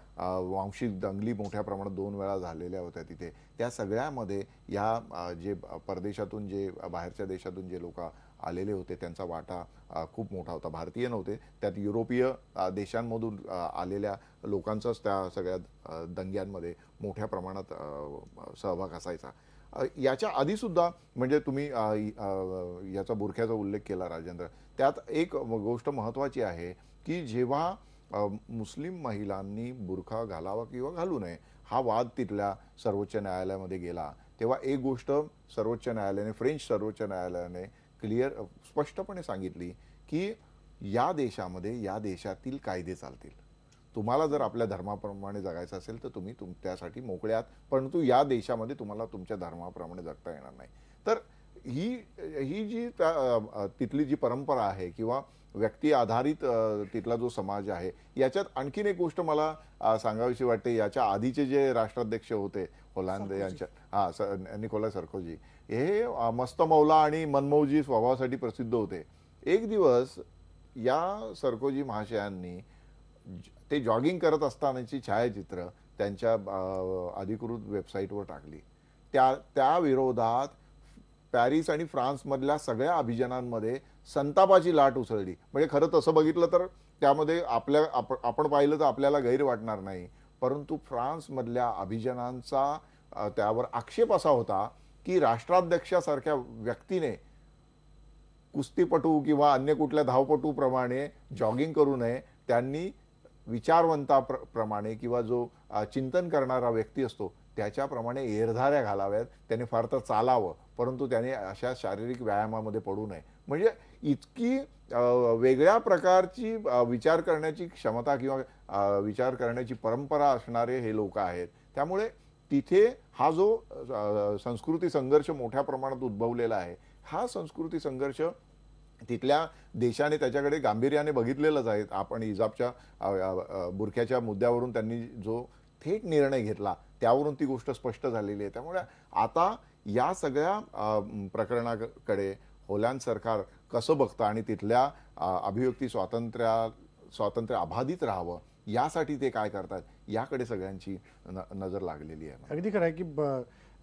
वांशिक दंगली मोठ्या प्रमाणात 2 वेळा झालेल्या होत्या तिथे, त्या सगळ्यामध्ये या जे परदेशातून जे बाहेरच्या देशातून जे लोक आलेले होते त्यांचा वाटा खूप मोठा होता. भारतीय नव्हते, त्यात युरोपीय देशांमधून आलेल्या लोकांचाच त्या सगळ्या दंग्यांमध्ये मोठ्या प्रमाणात सहभाग असायचा. याच्या आधी सुद्धा म्हणजे तुम्ही याचा बुरख्याचा उल्लेख केला राजेंद्र, त्यात एक गोष्ट महत्त्वाची आहे की जेव्हा मुस्लिम महिलांनी बुरखा घालावा किंवा घालू नये हा वाद तिथल्या सर्वोच्च न्यायालयामध्ये गेला, तेव्हा एक गोष्ट सर्वोच्च न्यायालयाने, फ्रेंच सर्वोच्च न्यायालयाने स्पष्टपणे सांगितली की या देशामध्ये या देशातील कायदे चालतील. तुम्हाला जर आपल्या धर्माप्रमाणे जगायचं असेल तर तुम्ही त्यासाठी मोकळे आहात, परंतु या देशामध्ये तुम्हाला तुमच्या धर्माप्रमाणे जगता येणार नाही. तर ही जी तिथली जी परंपरा आहे किंवा व्यक्ती आधारित तिथला जो समाज आहे, याच्यात आणखीन एक गोष्ट मला सांगावीशी वाटते. याच्या आधीचे जे राष्ट्राध्यक्ष होते होलांद यांच्या निकोला सर्कोजी, हे मस्त मौला आणि मनमौजी स्वभावासाठी प्रसिद्ध होते. एक दिवस या सर्कोजी महाशयांनी ते जॉगिंग करत असतानाची छायाचित्र त्यांच्या अधिकृत वेबसाईटवर टाकली. त्या विरोधात पॅरिस आणि फ्रान्समधल्या सगळ्या अभिजनांमध्ये संतापाची लाट उसळली. म्हणजे खरं तसं बघितलं तर त्यामध्ये आपण पाहिलं तर आपल्याला गैर वाटणार नाही, परंतु फ्रान्समधल्या अभिजनांचा त्यावर आक्षेप असा होता की राष्ट्राध्यक्षासारख्या व्यक्तीने कुस्तीपटू किंवा अन्य कुठल्या धावपटूप्रमाणे जॉगिंग करू नये. त्यांनी विचारवंताप्रमाणे किंवा जो चिंतन करणारा व्यक्ती असतो त्याच्याप्रमाणे एरधाऱ्या घालाव्यात, त्याने फार तर चालावं, परंतु त्याने अशा शारीरिक व्यायामामध्ये पडू नये. म्हणजे इतकी वेगळ्या प्रकारची विचार करण्याची क्षमता किंवा विचार करण्याची परंपरा असणारे हे लोक आहेत. त्यामुळे तिथे हा जो संस्कृती संघर्ष मोठ्या प्रमाणात उद्भवलेला आहे, हा संस्कृती संघर्ष तिथल्या देशाने त्याच्याकडे गांभीर्याने बघितलेलंच आहे. आपण हिजाबच्या बुरख्याच्या मुद्द्यावरून त्यांनी जो थेट निर्णय घेतला त्यावरून ती गोष्ट स्पष्ट झालेली आहे. त्यामुळे आता या सगळ्या प्रकरणाकडे होलँड सरकार कसं बघतं आणि तिथल्या अभिव्यक्ती स्वातंत्र्य अबाधित राहावं यासाठी ते काय करतात याकडे सगळ्यांची नजर लागलेली आहे. अगदी खरं आहे की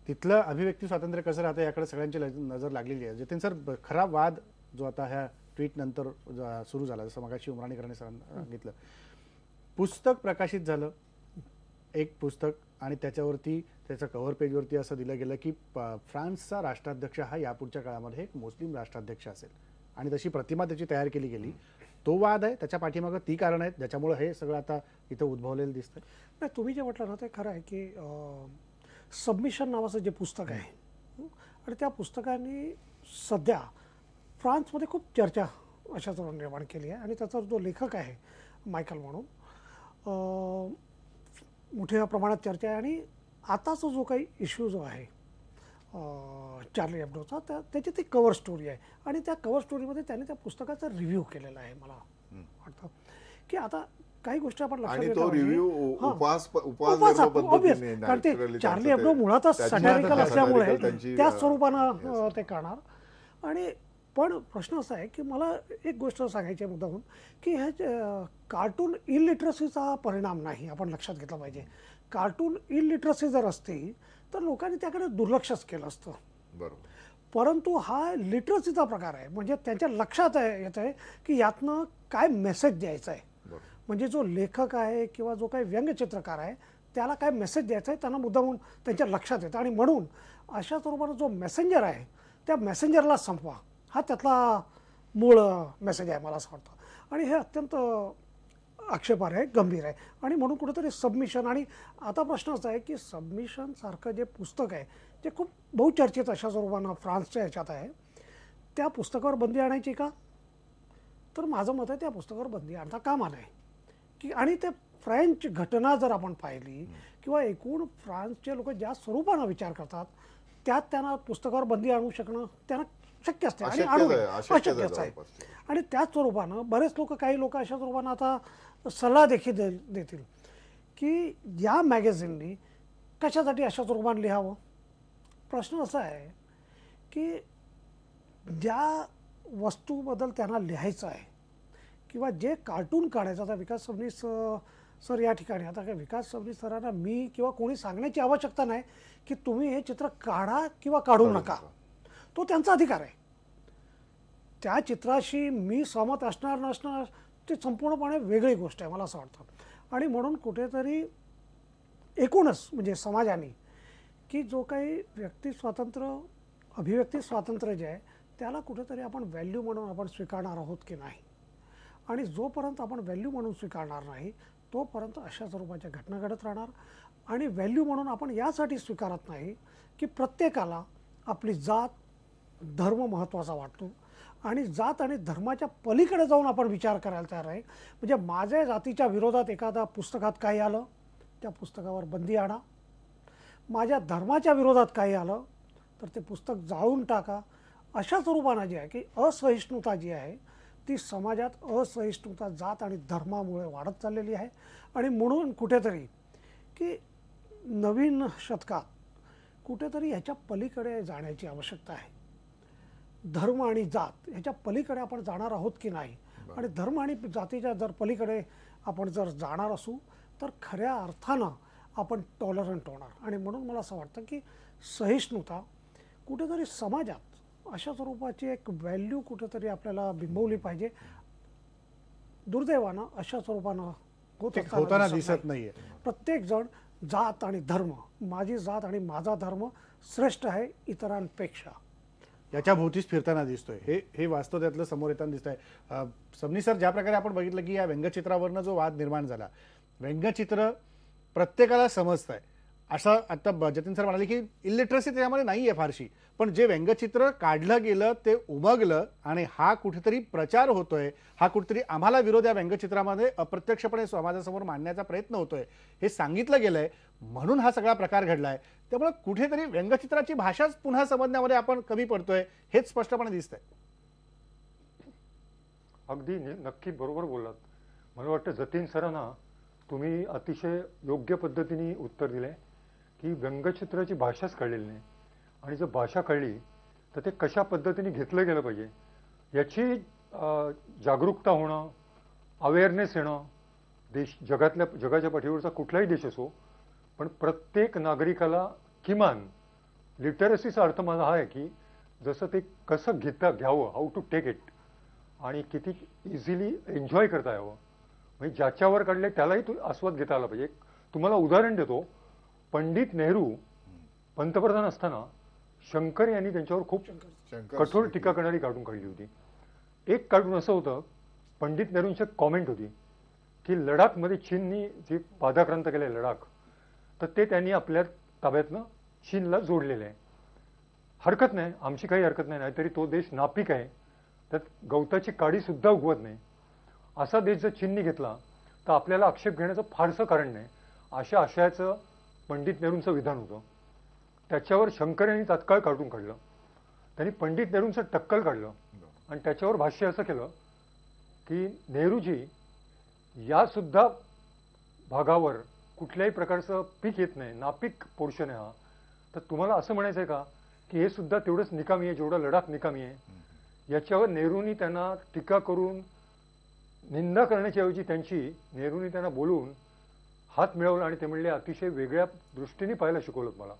तिथलं अभिव्यक्ती स्वातंत्र्य कसं राहतं याकडे सगळ्यांची नजर लागलेली आहे. जतीन सर, खरा वाद जो आता ह्या ट्विट नंतर सुरू झाला, जसं मगाशी उमराणीकरांनी सांगितलं, पुस्तक प्रकाशित झालं, एक पुस्तक, आणि त्याच्यावरती त्याच्या कव्हर पेजवरती असं दिलं गेलं की फ्रान्सचा राष्ट्राध्यक्ष हा यापुढच्या काळामध्ये एक मुस्लिम राष्ट्राध्यक्ष असेल, आणि तशी प्रतिमा त्याची तयार केली गेली. तो वाद आहे, त्याच्या पाठीमागं ती कारण आहेत ज्याच्यामुळे हे सगळं आता इथं उद्भवलेलं दिसतंय. नाही, तुम्ही जे म्हटलं ना ते खरं आहे की सबमिशन नावाचं जे पुस्तक आहे आणि त्या पुस्तकाने सध्या फ्रान्समध्ये खूप चर्चा अशाच निर्माण केली आहे. आणि त्याचा जो लेखक आहे मायकल म्हणून मोठ्या प्रमाणात चर्चा आहे. आणि आताचा जो काही इश्यू जो आहे चार्ली हेब्डोचा. त्याची ती कव्हर स्टोरी आहे आणि त्या कव्हर स्टोरीमध्ये त्याने त्या पुस्तकाचा रिव्ह्यू केलेला आहे. मला वाटतं की आता काही गोष्टी आपण लक्षात आणि घेतल्या तो पाहिजे. रिव्ह्यू हां. उपवास उपवास पद्धतीने obvious. कारण ते naturally चार्ली त्यांचं हेब्डो ते- मुळातच त्याची- सॅटॅरिकल असल्यामुळे satirical त्यांची, त्याच स्वरूपानं ते करणार. आणि पण प्रश्न असा आहे की मला एक गोष्ट सांगायची आहे मुद्दाहून की ह्या कार्टून इलिटरसीचा परिणाम नाही आपण लक्षात घेतला पाहिजे. कार्टून इलिटरसी जर असती तर लोकांनी त्याकडे दुर्लक्षच केलं असतं. बरोबर. परंतु हा लिटरसीचा प्रकार आहे. म्हणजे त्यांच्या लक्षात येत आहे की यातनं काय मेसेज द्यायचा आहे. बरोबर. म्हणजे जो लेखक आहे किंवा जो काही व्यंगचित्रकार आहे त्याला काय मेसेज द्यायचा आहे त्यांना मुद्दामून त्यांच्या लक्षात येतं. आणि म्हणून अशा स्वरूपानं जो मेसेंजर आहे त्या मेसेंजरला संपवा हा त्यातला मूळ मेसेज आहे मला असं वाटतं. आणि हे अत्यंत आक्षेपार्ह आहे, गंभीर आहे. आणि म्हणून कुठेतरी सबमिशन. आणि आता प्रश्न असा आहे की सबमिशन सारखं जे पुस्तक आहे जे खूप बहुचर्चित अशा स्वरूपानं फ्रान्सच्या ह्याच्यात आहे त्या पुस्तकावर बंदी आणायची का? तर माझं मत आहे त्या पुस्तकावर बंदी आणता कामा नये. की आणि ते फ्रेंच घटना जर आपण पाहिली किंवा एकूण फ्रान्सचे लोक ज्या स्वरूपानं विचार करतात त्यात त्यांना पुस्तकावर बंदी आणू शकणं त्यांना शक्य असते आणि अशक्यच आणू आहे, नये. अशक्यच आहे अशक्यच आहे. जवळपास. आणि त्याच स्वरूपानं बरेच लोक काही लोक अशा स्वरूपानं आता सल्ला देखील देतील की या मॅगझिननी कशासाठी अशा स्वरूपानं लिहावं. प्रश्न असा आहे की ज्या वस्तूबद्दल त्यांना लिहायचं आहे किंवा जे कार्टून काढायचं. आता विकास सबनीस सर या ठिकाणी आता काय विकास सबनीस सरांना मी किंवा कोणी सांगण्याची आवश्यकता नाही की तुम्ही हे चित्र काढा किंवा काढू नका. तो त्यांचा अधिकार आहे. त्या चित्राशी मी सहमत असणार नसणार ते संपूर्णपणे वेगळी गोष्ट आहे मला असं वाटतं. आणि म्हणून कुठेतरी एकूणच म्हणजे समाजाने की जो काही व्यक्ती स्वातंत्र्य अभिव्यक्ती स्वातंत्र्य जे आहे त्याला कुठेतरी आपण व्हॅल्यू म्हणून आपण स्वीकारणार आहोत की नाही. आणि जोपर्यंत आपण व्हॅल्यू म्हणून स्वीकारणार नाही तोपर्यंत अशा स्वरूपाच्या घटना घडत राहणार. आणि व्हॅल्यू म्हणून आपण यासाठी स्वीकारत नाही की प्रत्येकाला आपली जात धर्म महत्त्वाचा वाटतो आणि जात आणि धर्माच्या पलीकडे जाऊन आपण विचार करायला तयार आहे. म्हणजे माझ्या जातीच्या विरोधात एखादा पुस्तकात काही आलं त्या पुस्तकावर बंदी आणा. माझ्या धर्माच्या विरोधात काही आलं तर ते पुस्तक जाळून टाका. अशा स्वरूपानं जी आहे की असहिष्णुता जी आहे ती समाजात असहिष्णुता जात आणि धर्मामुळे वाढत चाललेली आहे. आणि म्हणून कुठेतरी की नवीन शतकात कुठेतरी ह्याच्या पलीकडे जाण्याची आवश्यकता आहे. धर्म आणि जात ह्याच्या पलीकडे आपण जाणार आहोत की नाही. आणि धर्म आणि जातीच्या जर पलीकडे आपण जर जाणार असू तर खऱ्या अर्थानं आपण टॉलरंट होणार. आणि म्हणून मला असं वाटतं की सहिष्णुता कुठेतरी समाजात अशा स्वरूपाची एक व्हॅल्यू कुठेतरी आपल्याला बिंबवली पाहिजे. दुर्दैवानं अशा स्वरूपानं होताना दिसत नाहीये. प्रत्येक जण जात आणि धर्म माझी जात आणि माझा धर्म श्रेष्ठ आहे इतरांपेक्षा याच्या भोवतीच फिरताना दिसतोय. हे वास्तव त्यातलं समोर येताना दिसत आहे. सबनी सर ज्या प्रकारे आपण बघितलं की या व्यंगचित्रावरनं जो वाद निर्माण झाला व्यंगचित्र प्रत्येकाला समजतंय असं आता जतीन सर म्हणाले की इलिटरसी त्याच्यामध्ये नाही आहे फारशी. पण जे व्यंगचित्र काढलं गेलं ते उमगलं आणि हा कुठेतरी प्रचार होतोय. हा कुठेतरी आम्हाला विरोध या व्यंगचित्रामध्ये अप्रत्यक्षपणे समाजासमोर मांडण्याचा प्रयत्न होतोय हे सांगितलं गेलंय म्हणून हा सगळा प्रकार घडलाय. त्यामुळे कुठेतरी व्यंगचित्राची भाषाच पुन्हा समजण्यामध्ये आपण कमी पडतोय हेच स्पष्टपणे दिसतंय. अगदी नक्की बरोबर बोललात. मला वाटतं जतीन सरांना तुम्ही अतिशय योग्य पद्धतीने उत्तर दिले की व्यंगचित्राची भाषाच कळलेली नाही. आणि जर भाषा कळली तर ते कशा पद्धतीने घेतलं गेलं पाहिजे याची जागरूकता होणं, अवेअरनेस येणं. जगाच्या पाठीवरचा कुठलाही देश असो पण प्रत्येक नागरिकाला किमान लिटरसीचा अर्थ माझा हा आहे की जसं ते कसं घ्यावं, हाऊ टू टेक इट आणि किती इझिली एन्जॉय करता यावं. म्हणजे ज्याच्यावर काढले त्यालाही तो आस्वाद घेता आला पाहिजे. तुम्हाला उदाहरण देतो. पंडित नेहरू पंतप्रधान असताना शंकर यांनी त्यांच्यावर खूप कठोर टीका करणारी कार्टून काढली होती. एक कार्टून असं होतं, पंडित नेहरूंची कॉमेंट होती की लडाखमध्ये चीननी जे पादाक्रांत केलंय लडाख तर ते त्यांनी आपल्या ताब्यातनं चीनला जोडलेलं आहे. हरकत नाही, आमची काही हरकत नाही. नाहीतरी तो देश नापीक आहे, त्यात गवताची काडी सुद्धा उगवत नाही. असा देश जर चीननी घेतला तर आपल्याला आक्षेप घेण्याचं फारसं कारण नाही. अशा आशयाचं पंडित नेहरूंचं विधान होतं. त्याच्यावर शंकर यांनी तात्काळ कार्टून काढलं. त्यांनी पंडित नेहरूंचं टक्कल काढलं आणि त्याच्यावर भाष्य असं केलं की नेहरूजी या सुद्धा भागावर कुठल्याही प्रकारचं पीक येत नाही, नापीक पोर्शन आहे हा, तर तुम्हाला असं म्हणायचं आहे का की हे सुद्धा तेवढंच निकामी आहे जेवढं लडाख निकामी आहे. याच्यावर नेहरूंनी त्यांना टीका करून निंदा करण्याच्या ऐवजी नेहरूंनी त्यांना बोलून हात मिळवला आणि ते म्हणले अतिशय वेगळ्या दृष्टीने पाहायला शिकवलं मला,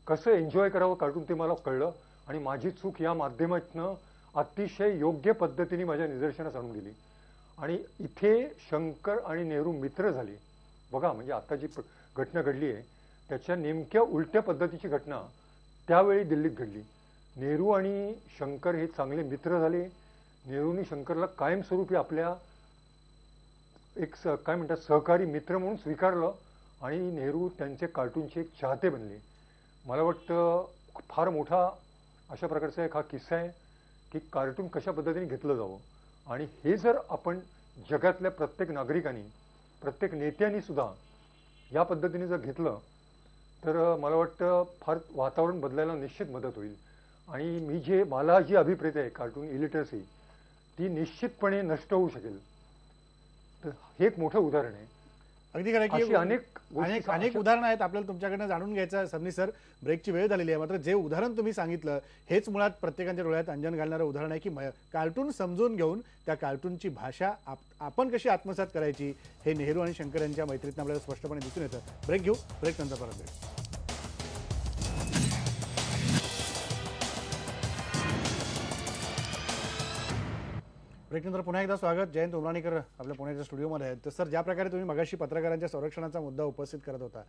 कसं एन्जॉय करावं कार्टून ते मला कळलं आणि माझी चूक या माध्यमातनं अतिशय योग्य पद्धतीने माझ्या निदर्शनास आणून दिली. आणि इथे शंकर आणि नेहरू मित्र झाले. बघा म्हणजे आता जी घटना घडली आहे त्याच्या नेमक्या उलट्या पद्धतीची घटना त्यावेळी दिल्लीत घडली. नेहरू आणि शंकर हे चांगले मित्र झाले. नेहरूंनी शंकरला कायमस्वरूपी आपल्या एक काय म्हणतात सहकारी मित्र म्हणून स्वीकारलं आणि नेहरू त्यांचे कार्टूनचे एक चाहते बनले. मला वाटतं फार मोठा अशा प्रकारचा एक हा किस्सा आहे की कार्टून कशा पद्धतीने घेतलं जावं. आणि हे जर आपण जगातल्या प्रत्येक नागरिकांनी, प्रत्येक नेत्यांनी सुद्धा या पद्धतीने जर घेतलं तर मला वाटतं फार वातावरण बदलायला निश्चित मदत होईल. आणि मला जी अभिप्रेत आहे कार्टून इलिटरसी ती निश्चितपणे नष्ट होऊ शकेल. तर हे एक मोठं उदाहरण आहे. अगदी खरं अशी की अनेक अनेक उदाहरणं आहेत आपल्याला तुमच्याकडनं जाणून घ्यायचं. सबनीस सर, ब्रेकची वेळ झालेली आहे, मात्र जे उदाहरण तुम्ही सांगितलं हेच मुळात प्रत्येकाच्या डोळ्यात अंजन घालणारं उदाहरण आहे की कार्टून समजून घेऊन त्या कार्टूनची भाषा आपण कशी आत्मसात करायची हे नेहरू आणि शंकर यांच्या मैत्रीतून आपल्याला स्पष्टपणे दिसून येतं. ब्रेक घेऊ, ब्रेक नंतर परत भेटू. ब्रेकनंतर पुन्हा एकदा स्वागत. जयंत उमराणीकर आपल्या पुण्याच्या स्टुडिओमध्ये आहेत. तर सर, ज्या प्रकारे तुम्ही मगाशी पत्रकारांच्या संरक्षणाचा मुद्दा उपस्थित करत होता,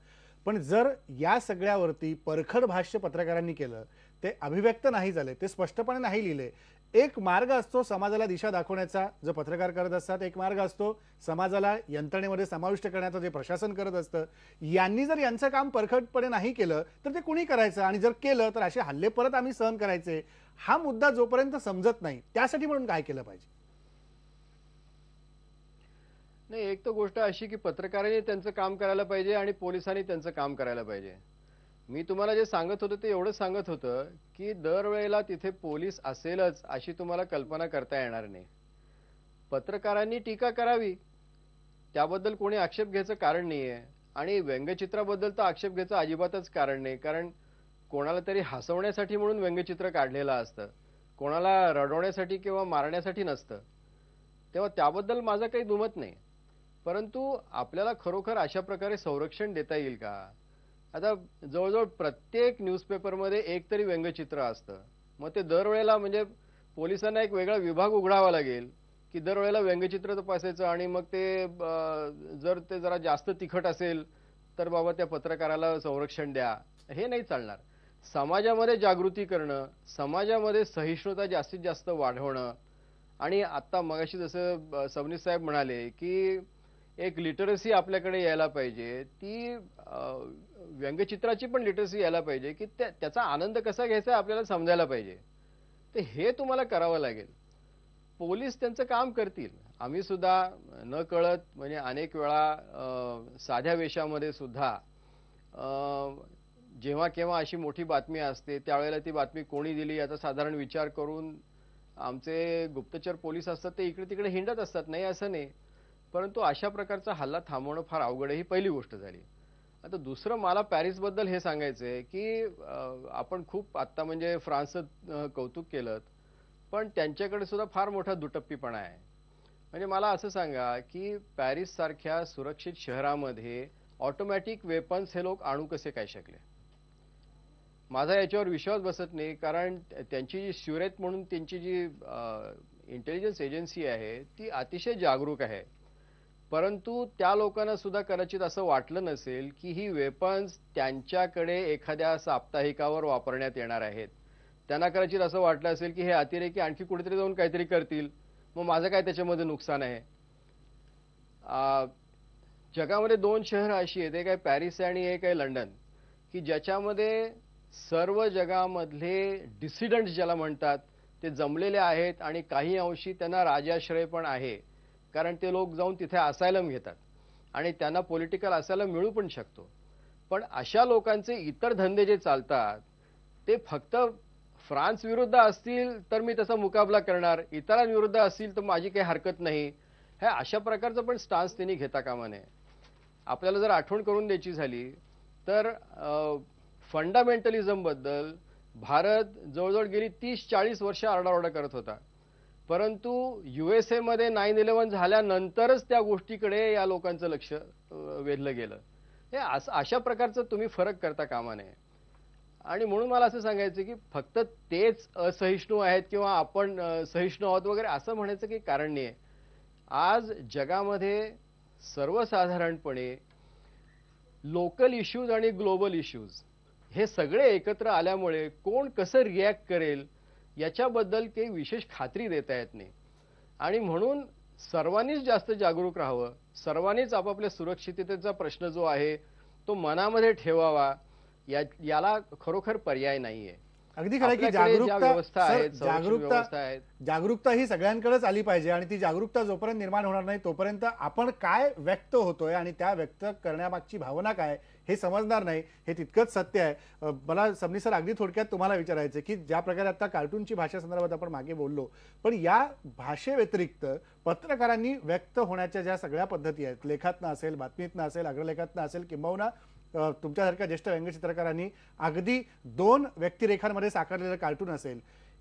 पण जर या सगळ्यावरती परखड भाष्य पत्रकारांनी केलं, ते अभिव्यक्त नाही झाले, ते स्पष्टपणे नाही लिहिले, एक मार्ग असतो समाजाला दिशा दाखवण्याचा जो पत्रकार करत असतात, एक मार्ग असतो समाजाला यंत्रणेमध्ये समाविष्ट करण्याचा जे प्रशासन करत असतं. यांनी जर यांचं काम परखडपणे नाही केलं तर ते कुणी करायचं, आणि जर केलं तर असे हल्ले परत आम्ही सहन करायचे. हा मुद्दा जोपर्यंत समजत नाही त्यासाठी म्हणून काय केलं पाहिजे? नाही, एक तर गोष्ट अशी की पत्रकारांनी त्यांचं काम करायला पाहिजे आणि पोलिसांनी त्यांचं काम करायला पाहिजे. मी तुम्हाला जे सांगत होतो ते एवढंच सांगत होतं की दरवेळेला तिथे पोलीस असेलच अशी तुम्हाला कल्पना करता येणार नाही. पत्रकारांनी टीका करावी, त्याबद्दल कोणी आक्षेप घ्यायचं कारण नाहीये. आणि व्यंगचित्राबद्दल तर आक्षेप घ्यायचं अजिबातच कारण नाही, कारण कोणाला तरी हसवण्यासाठी म्हणून व्यंगचित्र काढलेलं असतं, कोणाला रडवण्यासाठी किंवा मारण्यासाठी नसतं. तेव्हा त्याबद्दल माझं काही दुमत नाही. परंतु आपल्याला खरोखर अशा प्रकारे संरक्षण देता येईल का? आता जवळजवळ प्रत्येक न्यूजपेपरमध्ये एक तरी व्यंगचित्र असतं. मग ते दरवेळेला म्हणजे पोलिसांना एक वेगळा विभाग उघडावा लागेल की दरवेळेला व्यंगचित्र तपासायचं, आणि मग ते जर ते जरा जास्त तिखट असेल तर बाबा त्या पत्रकाराला संरक्षण द्या. हे नाही चालणार. समाजामध्ये जागृती करणं, समाजामध्ये सहिष्णुता जास्तीत जास्त वाढवणं, आणि आता मगाशी जसं सबनीस साहेब म्हणाले की एक लिटरसी आपल्याकडे यायला पाहिजे, ती व्यंगचित्राची पण लिटरसी यायला पाहिजे की त्याचा आनंद कसा घ्यायचा आपल्याला समजायला पाहिजे. तर हे तुम्हाला करावं लागेल. पोलीस त्यांचं काम करतील. आम्ही सुद्धा न कळत म्हणजे अनेक वेळा साध्या वेशामध्ये सुद्धा जेव्हा केव्हा अशी मोठी बातमी असते त्यावेळेला ती बातमी कोणी दिली याचा साधारण विचार करून आमचे गुप्तचर पोलीस असतात ते इकडे तिकडे हिंडत असतात, नाही असं नाही. परंतु अशा प्रकारचा हल्ला थांबवणं फार अवघड आहे, ही पहिली गोष्ट झाली. आता दुसरं मला पॅरिसबद्दल हे सांगायचं आहे की आपण खूप आत्ता म्हणजे फ्रान्सचं कौतुक केलं, पण त्यांच्याकडे सुद्धा फार मोठा दुटप्पीपणा आहे. म्हणजे मला असं सांगा की पॅरिस सारख्या सुरक्षित शहरामध्ये ऑटोमॅटिक वेपन्स हे लोक आणू कसे काय शकले? माझा याच्यावर विश्वास बसत नाही, कारण त्यांची जी स्युरेत म्हणून त्यांची जी इंटेलिजन्स एजन्सी आहे ती अतिशय जागरूक आहे. परंतु त्या लोकांना सुद्धा कदाचित असं वाटलं नसेल की ही वेपन्स त्यांच्याकडे एखाद्या साप्ताहिकावर वापरण्यात येणार आहेत. त्यांना कदाचित असं वाटलं असेल की हे अतिरेकी आणखी कुठेतरी जाऊन काहीतरी करतील, मग माझं काय त्याच्यामध्ये नुकसान आहे. जगामध्ये दोन शहरं अशी आहेत, एक आहे पॅरिस आणि एक आहे लंडन, की ज्याच्यामध्ये सर्व जगामधले डिसिडंट्स ज्याला म्हणतात ते जमलेले आहेत, आणि काही अंशी त्यांना राजाश्रय पण आहे, कारण ते लोक जाऊन तिथे असायलम घेतात आणि त्यांना पॉलिटिकल असायलम मिळू पण शकतो. पण अशा लोकांचे इतर धंदे जे चालतात ते फक्त फ्रान्स विरुद्ध असतील तर मी त्याचा मुकाबला करणार, इतरांविरुद्ध असतील तर माझी काही हरकत नाही, हे अशा प्रकारचं पण स्टान्स त्यांनी घेता कामा नये. आपल्याला जर आठवण करून द्यायची झाली तर फंडामेंटलिझम बद्दल भारत जवळजवळ गेली 30-40 वर्ष आरडाओरडा करत होता, परंतु USA मध्ये 9/11 झाल्यानंतरच त्या गोष्टीकडे या लोकांचं लक्ष वेधलं गेलं. हे अशा प्रकारचं तुम्ही फरक करता कामा नये. आणि म्हणून मला असं सांगायचं की फक्त तेच असहिष्णू आहेत किंवा आपण सहिष्णू आहोत वगैरे असं म्हणायचं काही कारण नाही. आज जगामध्ये सर्वसाधारणपणे लोकल इश्यूज आणि ग्लोबल इश्यूज हे सगळे एकत्र आल्यामुळे कोण कसं रिॲक्ट करेल याच्याबद्दल काही विशेष खात्री देता येत नाही. आणि म्हणून सर्वांनीच जास्त जागरूक राहावं, सर्वांनीच आपापल्या सुरक्षिततेचा प्रश्न जो आहे तो मनामध्ये ठेवावा. याला खरोखर पर्याय नाहीये. अगदी खरं की आपल्याकडे ज्या व्यवस्था सर, आहेत, संरक्षण व्यवस्था आहेत, जागरूकता ही सगळ्यांकडेच आली पाहिजे आणि ती जागरूकता जोपर्यंत निर्माण होणार नाही तोपर्यंत आपण काय व्यक्त होतोय आणि त्या व्यक्त करण्यामागची भावना काय हे समजणार नाही. हे तितकंच सत्य आहे. मला सबनी सर अगदी थोडक्यात तुम्हाला विचारायचं की ज्या प्रकारे आता कार्टूनची भाषा संदर्भात आपण मागे बोललो, पण या भाषेव्यतिरिक्त पत्रकारांनी व्यक्त होण्याच्या ज्या सगळ्या पद्धती आहेत, लेखातनं असेल, बातमीतनं असेल, अग्रलेखातनं असेल, किंबहुना तुमच्यासारख्या ज्येष्ठ व्यंगचित्रकारांनी अगदी 2 व्यक्तिरेखांमध्ये साकारलेलं कार्टून असेल,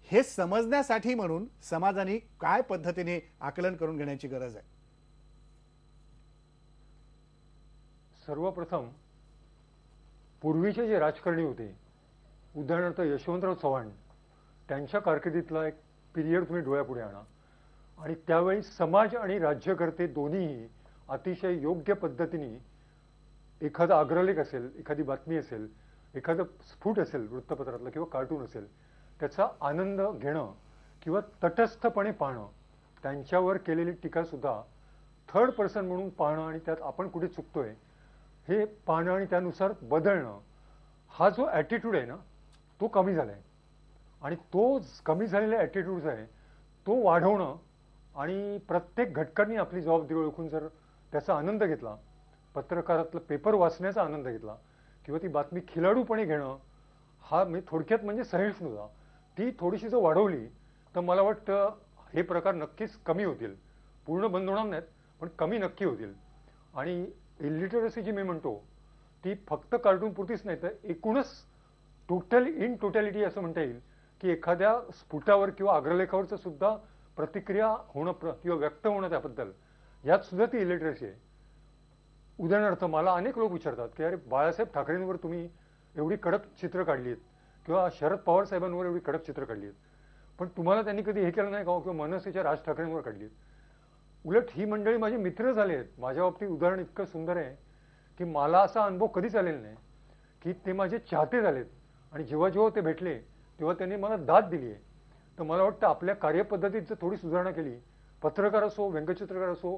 हे समजण्यासाठी म्हणून समाजाने काय पद्धतीने आकलन करून घेण्याची गरज आहे? सर्वप्रथम पूर्वीचे जे राजकारणी होते, उदाहरणार्थ यशवंतराव चव्हाण, त्यांच्या कारकिर्दीतला एक पिरियड तुम्ही डोळ्यापुढे आणा आणि त्यावेळी समाज आणि राज्यकर्ते दोन्हीही अतिशय योग्य पद्धतीने एखादा अग्रलेख असेल, एखादी बातमी असेल, एखादं स्फुट असेल वृत्तपत्रातलं किंवा कार्टून असेल, त्याचा आनंद घेणं किंवा तटस्थपणे पाहणं, त्यांच्यावर केलेली टीका सुद्धा थर्ड पर्सन म्हणून पाहणं आणि त्यात आपण कुठे चुकतोय हे पाहणं आणि त्यानुसार बदलणं, हा जो ॲटिट्यूड आहे ना तो कमी झालाय. आणि तो कमी झालेला ॲटिट्यूड जो आहे तो वाढवणं आणि प्रत्येक घटकांनी आपली जबाबदारी ओळखून जर त्याचा आनंद घेतला, पत्रकारातलं पेपर वाचण्याचा आनंद घेतला किंवा ती बातमी खिलाडूपणे घेणं, हा मी थोडक्यात म्हणजे सहिष्णुता ती थोडीशी जर वाढवली तर मला वाटतं हे प्रकार नक्कीच कमी होतील. पूर्ण बंद होणार नाहीत पण कमी नक्की होतील. आणि इलिटरसी जी मी म्हणतो ती फक्त कार्टून पुरतीच नाही तर एकूणच इन टोटॅलिटी असं म्हणता येईल की एखाद्या स्फुटावर किंवा अग्रलेखावरचं सुद्धा प्रतिक्रिया होणं किंवा व्यक्त होणं त्याबद्दल, यात सुद्धा ती इलिटरसी आहे. उदाहरणार्थ मला अनेक लोक विचारतात की अरे बाळासाहेब ठाकरेंवर तुम्ही एवढी कडक चित्र काढली आहेत किंवा शरद पवार साहेबांवर एवढी कडक चित्र काढली आहेत, पण तुम्हाला त्यांनी कधी हे केलं नाही का किंवा मनसेच्या राज ठाकरेंवर काढली आहेत? उलट ही मंडळी माझे मित्र झाले आहेत. माझ्या बाबतीत उदाहरण इतकं सुंदर आहे की मला असा अनुभव कधीच आलेला नाही की ते माझे चाहते झालेत आणि जेव्हा जेव्हा ते भेटले तेव्हा त्यांनी मला दाद दिली आहे. तर मला वाटतं आपल्या कार्यपद्धतीत जर थोडी सुधारणा केली, पत्रकार असो, व्यंगचित्रकार असो,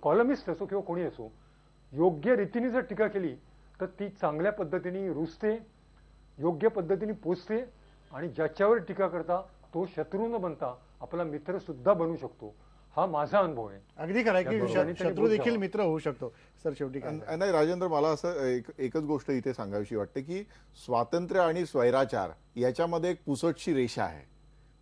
कॉलमिस्ट असो किंवा कोणी असो, योग्य रीतीने जर टीका केली तर ती चांगल्या पद्धतीने रुजते, योग्य पद्धतीने पोचते आणि ज्याच्यावर टीका करता तो शत्रू न बनता आपला मित्र सुद्धा बनू शकतो. हा माझा अनुभव आहे. अगदी खरं आहे की शत्रू देखील मित्र होऊ शकतो. सर शेवटी काय? नाही राजेंद्र, मला असं एकच गोष्ट इथे सांगावीशी वाटते की स्वातंत्र्य आणि स्वैराचार याच्यामध्ये एक पुसटशी रेषा आहे.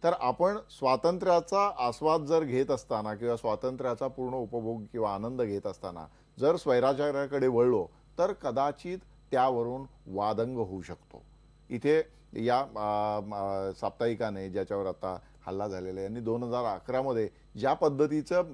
तर आपण स्वातंत्र्याचा आस्वाद जर घेत असताना किंवा स्वातंत्र्याचा पूर्ण उपभोग किंवा आनंद घेत असताना जर स्वैराचाराकडे वळलो तर कदाचित त्यावरून वादंग होऊ शकतो. इथे या साप्ताहिकाने ज्याच्यावर आता हल्ला झालेला, यांनी 2011 मध्ये ज्या पद्धतीचं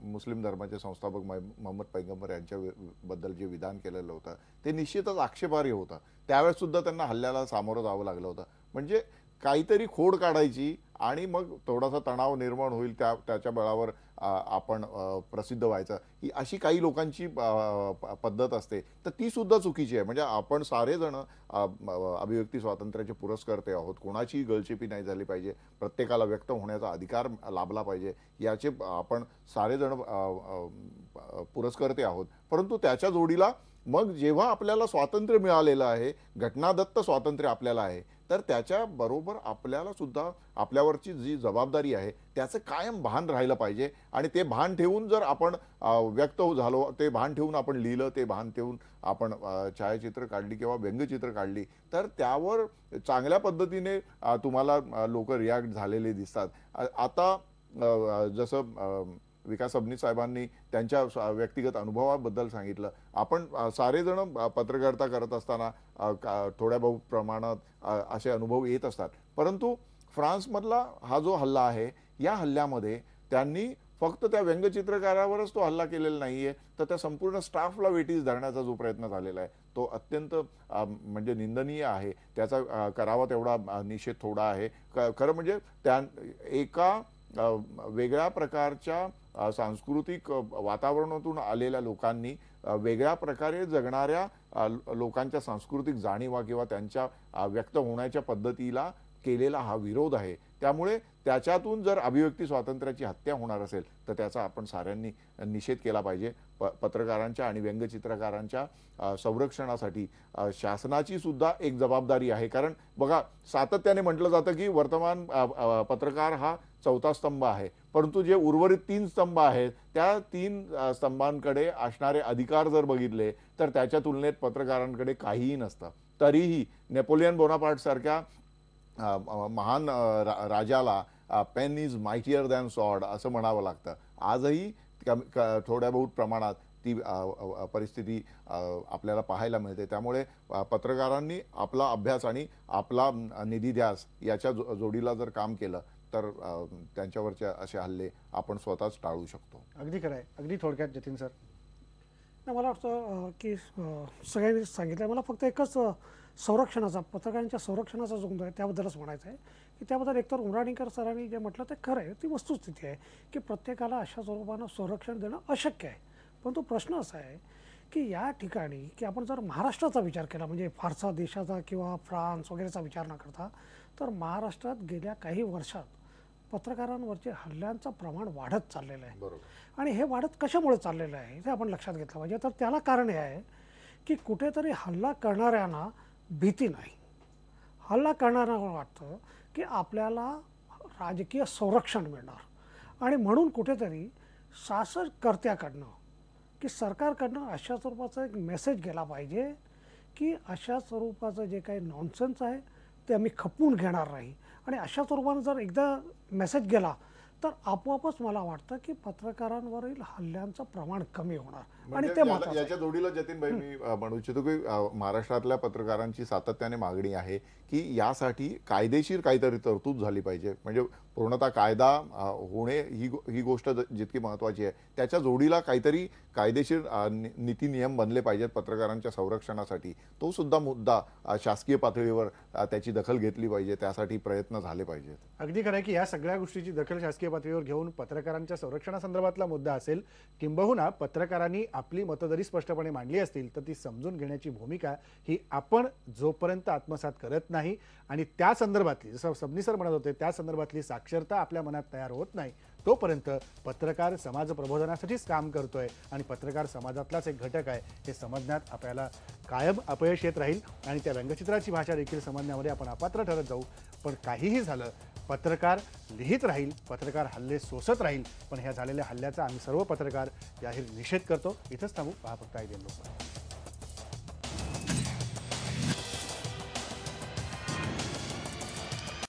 मुस्लिम धर्माचे संस्थापक मोहम्मद पैगंबर यांच्या बद्दल जे विधान केलेलं होतं ते निश्चितच आक्षेपार्ह होतं. त्यावेळेस सुद्धा त्यांना हल्ल्याला सामोरं जावं लागलं होतं. म्हणजे काहीतरी खोड काढायची आणि मग थोडासा तणाव निर्माण होईल त्याच्या बळावर आपण प्रसिद्ध व्हायचं, ही अशी काही लोकांची पद्धत असते. तर ती सुद्धा चुकीची आहे. म्हणजे आपण सारे जण अभिव्यक्ती स्वातंत्र्याचे पुरस्कर्ते आहोत. कोणाची गळचेपी नाही झाली पाहिजे, प्रत्येकाला व्यक्त होण्याचा अधिकार लाभला पाहिजे, याचे आपण सारे जण पुरस्कर्ते आहोत. परंतु त्याच्या जोडीला मग जेव्हा आपल्याला स्वातंत्र्य मिळालेलं आहे, घटनादत्त स्वातंत्र्य आपल्याला आहे, तर त्याच्या बरोबर आपल्याला सुद्धा आपल्यावरची जी जबाबदारी आहे त्याचं कायम भान राहिलं पाहिजे. आणि ते भान ठेवून जर आपण व्यक्त झालो, ते भान ठेवून आपण लिहिलं, ते भान ठेवून आपण छायाचित्र काढली किंवा व्यंगचित्र काढली, तर त्यावर चांगल्या पद्धतीने तुम्हाला लोक रिॲक्ट झालेले दिसतात. आता जसं विकास सबनीस साहेबांनी त्यांच्या व्यक्तिगत अनुभवाबद्दल सांगितलं. आपण सारेजण पत्रकारिता करत असताना थोड्या बहुत प्रमाणात असे अनुभव येत असतात. परंतु फ्रान्समधला हा जो हल्ला आहे, या हल्ल्यामध्ये त्यांनी फक्त त्या व्यंगचित्रकारावरच तो हल्ला केलेला नाहीये, तर त्या संपूर्ण स्टाफला वेठीस धरण्याचा जो प्रयत्न झालेला आहे तो अत्यंत म्हणजे निंदनीय आहे. त्याचा करावा तेवढा निषेध थोडा आहे. खरं म्हणजे त्या एका वेगळ्या प्रकारच्या सांस्कृतिक वातावरणातून आलेल्या लोकांनी वेगळ्या प्रकारे जगणाऱ्या लोकांच्या सांस्कृतिक जाणीवा किंवा त्यांच्या व्यक्त होण्याच्या पद्धतीला केलेला हा विरोध आहे. त्यामुळे त्याच्यातून जर अभिव्यक्ती स्वातंत्र्याची हत्या होणार असेल तर त्याचा आपण साऱ्यांनी निषेध केला पाहिजे. पत्रकारांच्या आणि व्यंगचित्रकारांच्या संरक्षणासाठी शासनाची सुद्धा एक जबाबदारी आहे. कारण बघा, सातत्याने म्हटलं जातं की वर्तमान पत्रकार हा चौथा स्तंभ आहे, परंतु जे उर्वरित 3 स्तंभ आहेत त्या 3 स्तंभांकडे असणारे अधिकार जर बघितले तर त्याच्या तुलनेत पत्रकारांकडे काहीही नसतं. तरीही नेपोलियन बोनापार्ट सारख्या महान राजाला pen is mightier than sword असं म्हणावं लागतं. आजही थोड्या बहुत प्रमाणात ती परिस्थिती आपल्याला पाहायला मिळते. त्यामुळे पत्रकारांनी आपला अभ्यास आणि आपला निधी ध्यास याच्या जोडीला जर काम केलं तर त्यांच्यावरचे असे हल्ले आपण स्वतःच टाळू शकतो. अगदी खरं आहे. अगदी थोडक्यात जतीन सर. नाही, मला वाटतं की सगळ्यांनी सांगितलं. मला फक्त एकच संरक्षणाचा, पत्रकारांच्या संरक्षणाचा जो मुद्दा आहे त्याबद्दलच म्हणायचं आहे की त्याबद्दल एकतर उमराणीकर सरांनी जे म्हटलं ते खरं आहे, ती वस्तुस्थिती आहे की प्रत्येकाला अशा स्वरूपानं संरक्षण देणं अशक्य आहे. परंतु प्रश्न असा आहे की या ठिकाणी की आपण जर महाराष्ट्राचा विचार केला, म्हणजे फारसा देशाचा किंवा फ्रान्स वगैरेचा विचार न करता, तर महाराष्ट्रात गेल्या काही वर्षात पत्रकारांवरचे हल्ल्यांचं प्रमाण वाढत चाललेलं आहे. बरोबर. आणि हे वाढत कशामुळे चाललेलं आहे हे आपण लक्षात घेतलं पाहिजे. तर त्याला कारण हे आहे की कुठेतरी हल्ला करणाऱ्यांना भीती नाही. हल्ला करणाऱ्यांना वाटतं की आपल्याला राजकीय संरक्षण मिळणार आणि म्हणून कुठेतरी शासनकर्त्याकडनं की सरकारकडनं अशा स्वरूपाचा एक मेसेज गेला पाहिजे की अशा स्वरूपाचं जे काही नॉनसेन्स आहे ते आम्ही खपवून घेणार नाही. आणि अशा स्वरूपानं जर एकदा मेसेज गेला तर आपोआपच मला वाटतं की पत्रकारांवरील हल्ल्यांचं प्रमाण कमी होणार. आणि ते महत्त्वाचं आहे. याच्या जोडीला जतीन भाई मी म्हणू इच्छितो की महाराष्ट्रातल्या पत्रकारांची सातत्याने मागणी आहे की यासाठी कायदेशीर काहीतरी तरतूद झाली पाहिजे. म्हणजे पूर्णतः कायदा होणे ही गोष्ट जितकी महत्त्वाची आहे, त्याच्या जोडीला काहीतरी कायदेशीर नीती नियम बनले पाहिजेत पत्रकारांच्या संरक्षणासाठी. तो सुद्धा मुद्दा शासकीय पातळीवर त्याची दखल घेतली पाहिजे, त्यासाठी प्रयत्न झाले पाहिजेत. अगदी खरं आहे की या सगळ्या गोष्टीची दखल शासकीय पातळीवर घेऊन पत्रकारांच्या संरक्षणासंदर्भातला मुद्दा असेल, किंबहुना पत्रकारांनी आपली मतं जरी स्पष्टपणे मांडली असतील तर ती समजून घेण्याची भूमिका ही आपण जोपर्यंत आत्मसात करत नाही आणि त्या संदर्भातली, जसं सबनीस सर म्हणत होते, त्या संदर्भातली साक्षरता आपल्या मनात तयार होत नाही तोपर्यंत पत्रकार समाज प्रबोधनासाठीच काम करतोय आणि पत्रकार समाजातलाच एक घटक आहे हे समजण्यात आपल्याला कायम अपयश येत राहील आणि त्या व्यंगचित्राची भाषा देखील समजण्यामध्ये आपण अपात्र ठरत जाऊ. पण काहीही झालं, पत्रकार लिहित राहील, पत्रकार हल्ले सोसत राहील. पण ह्या झालेल्या हल्ल्याचा आम्ही सर्व पत्रकार जाहीर निषेध करतो. इथंच थांबू. पहा फक्त IBN लोकमत.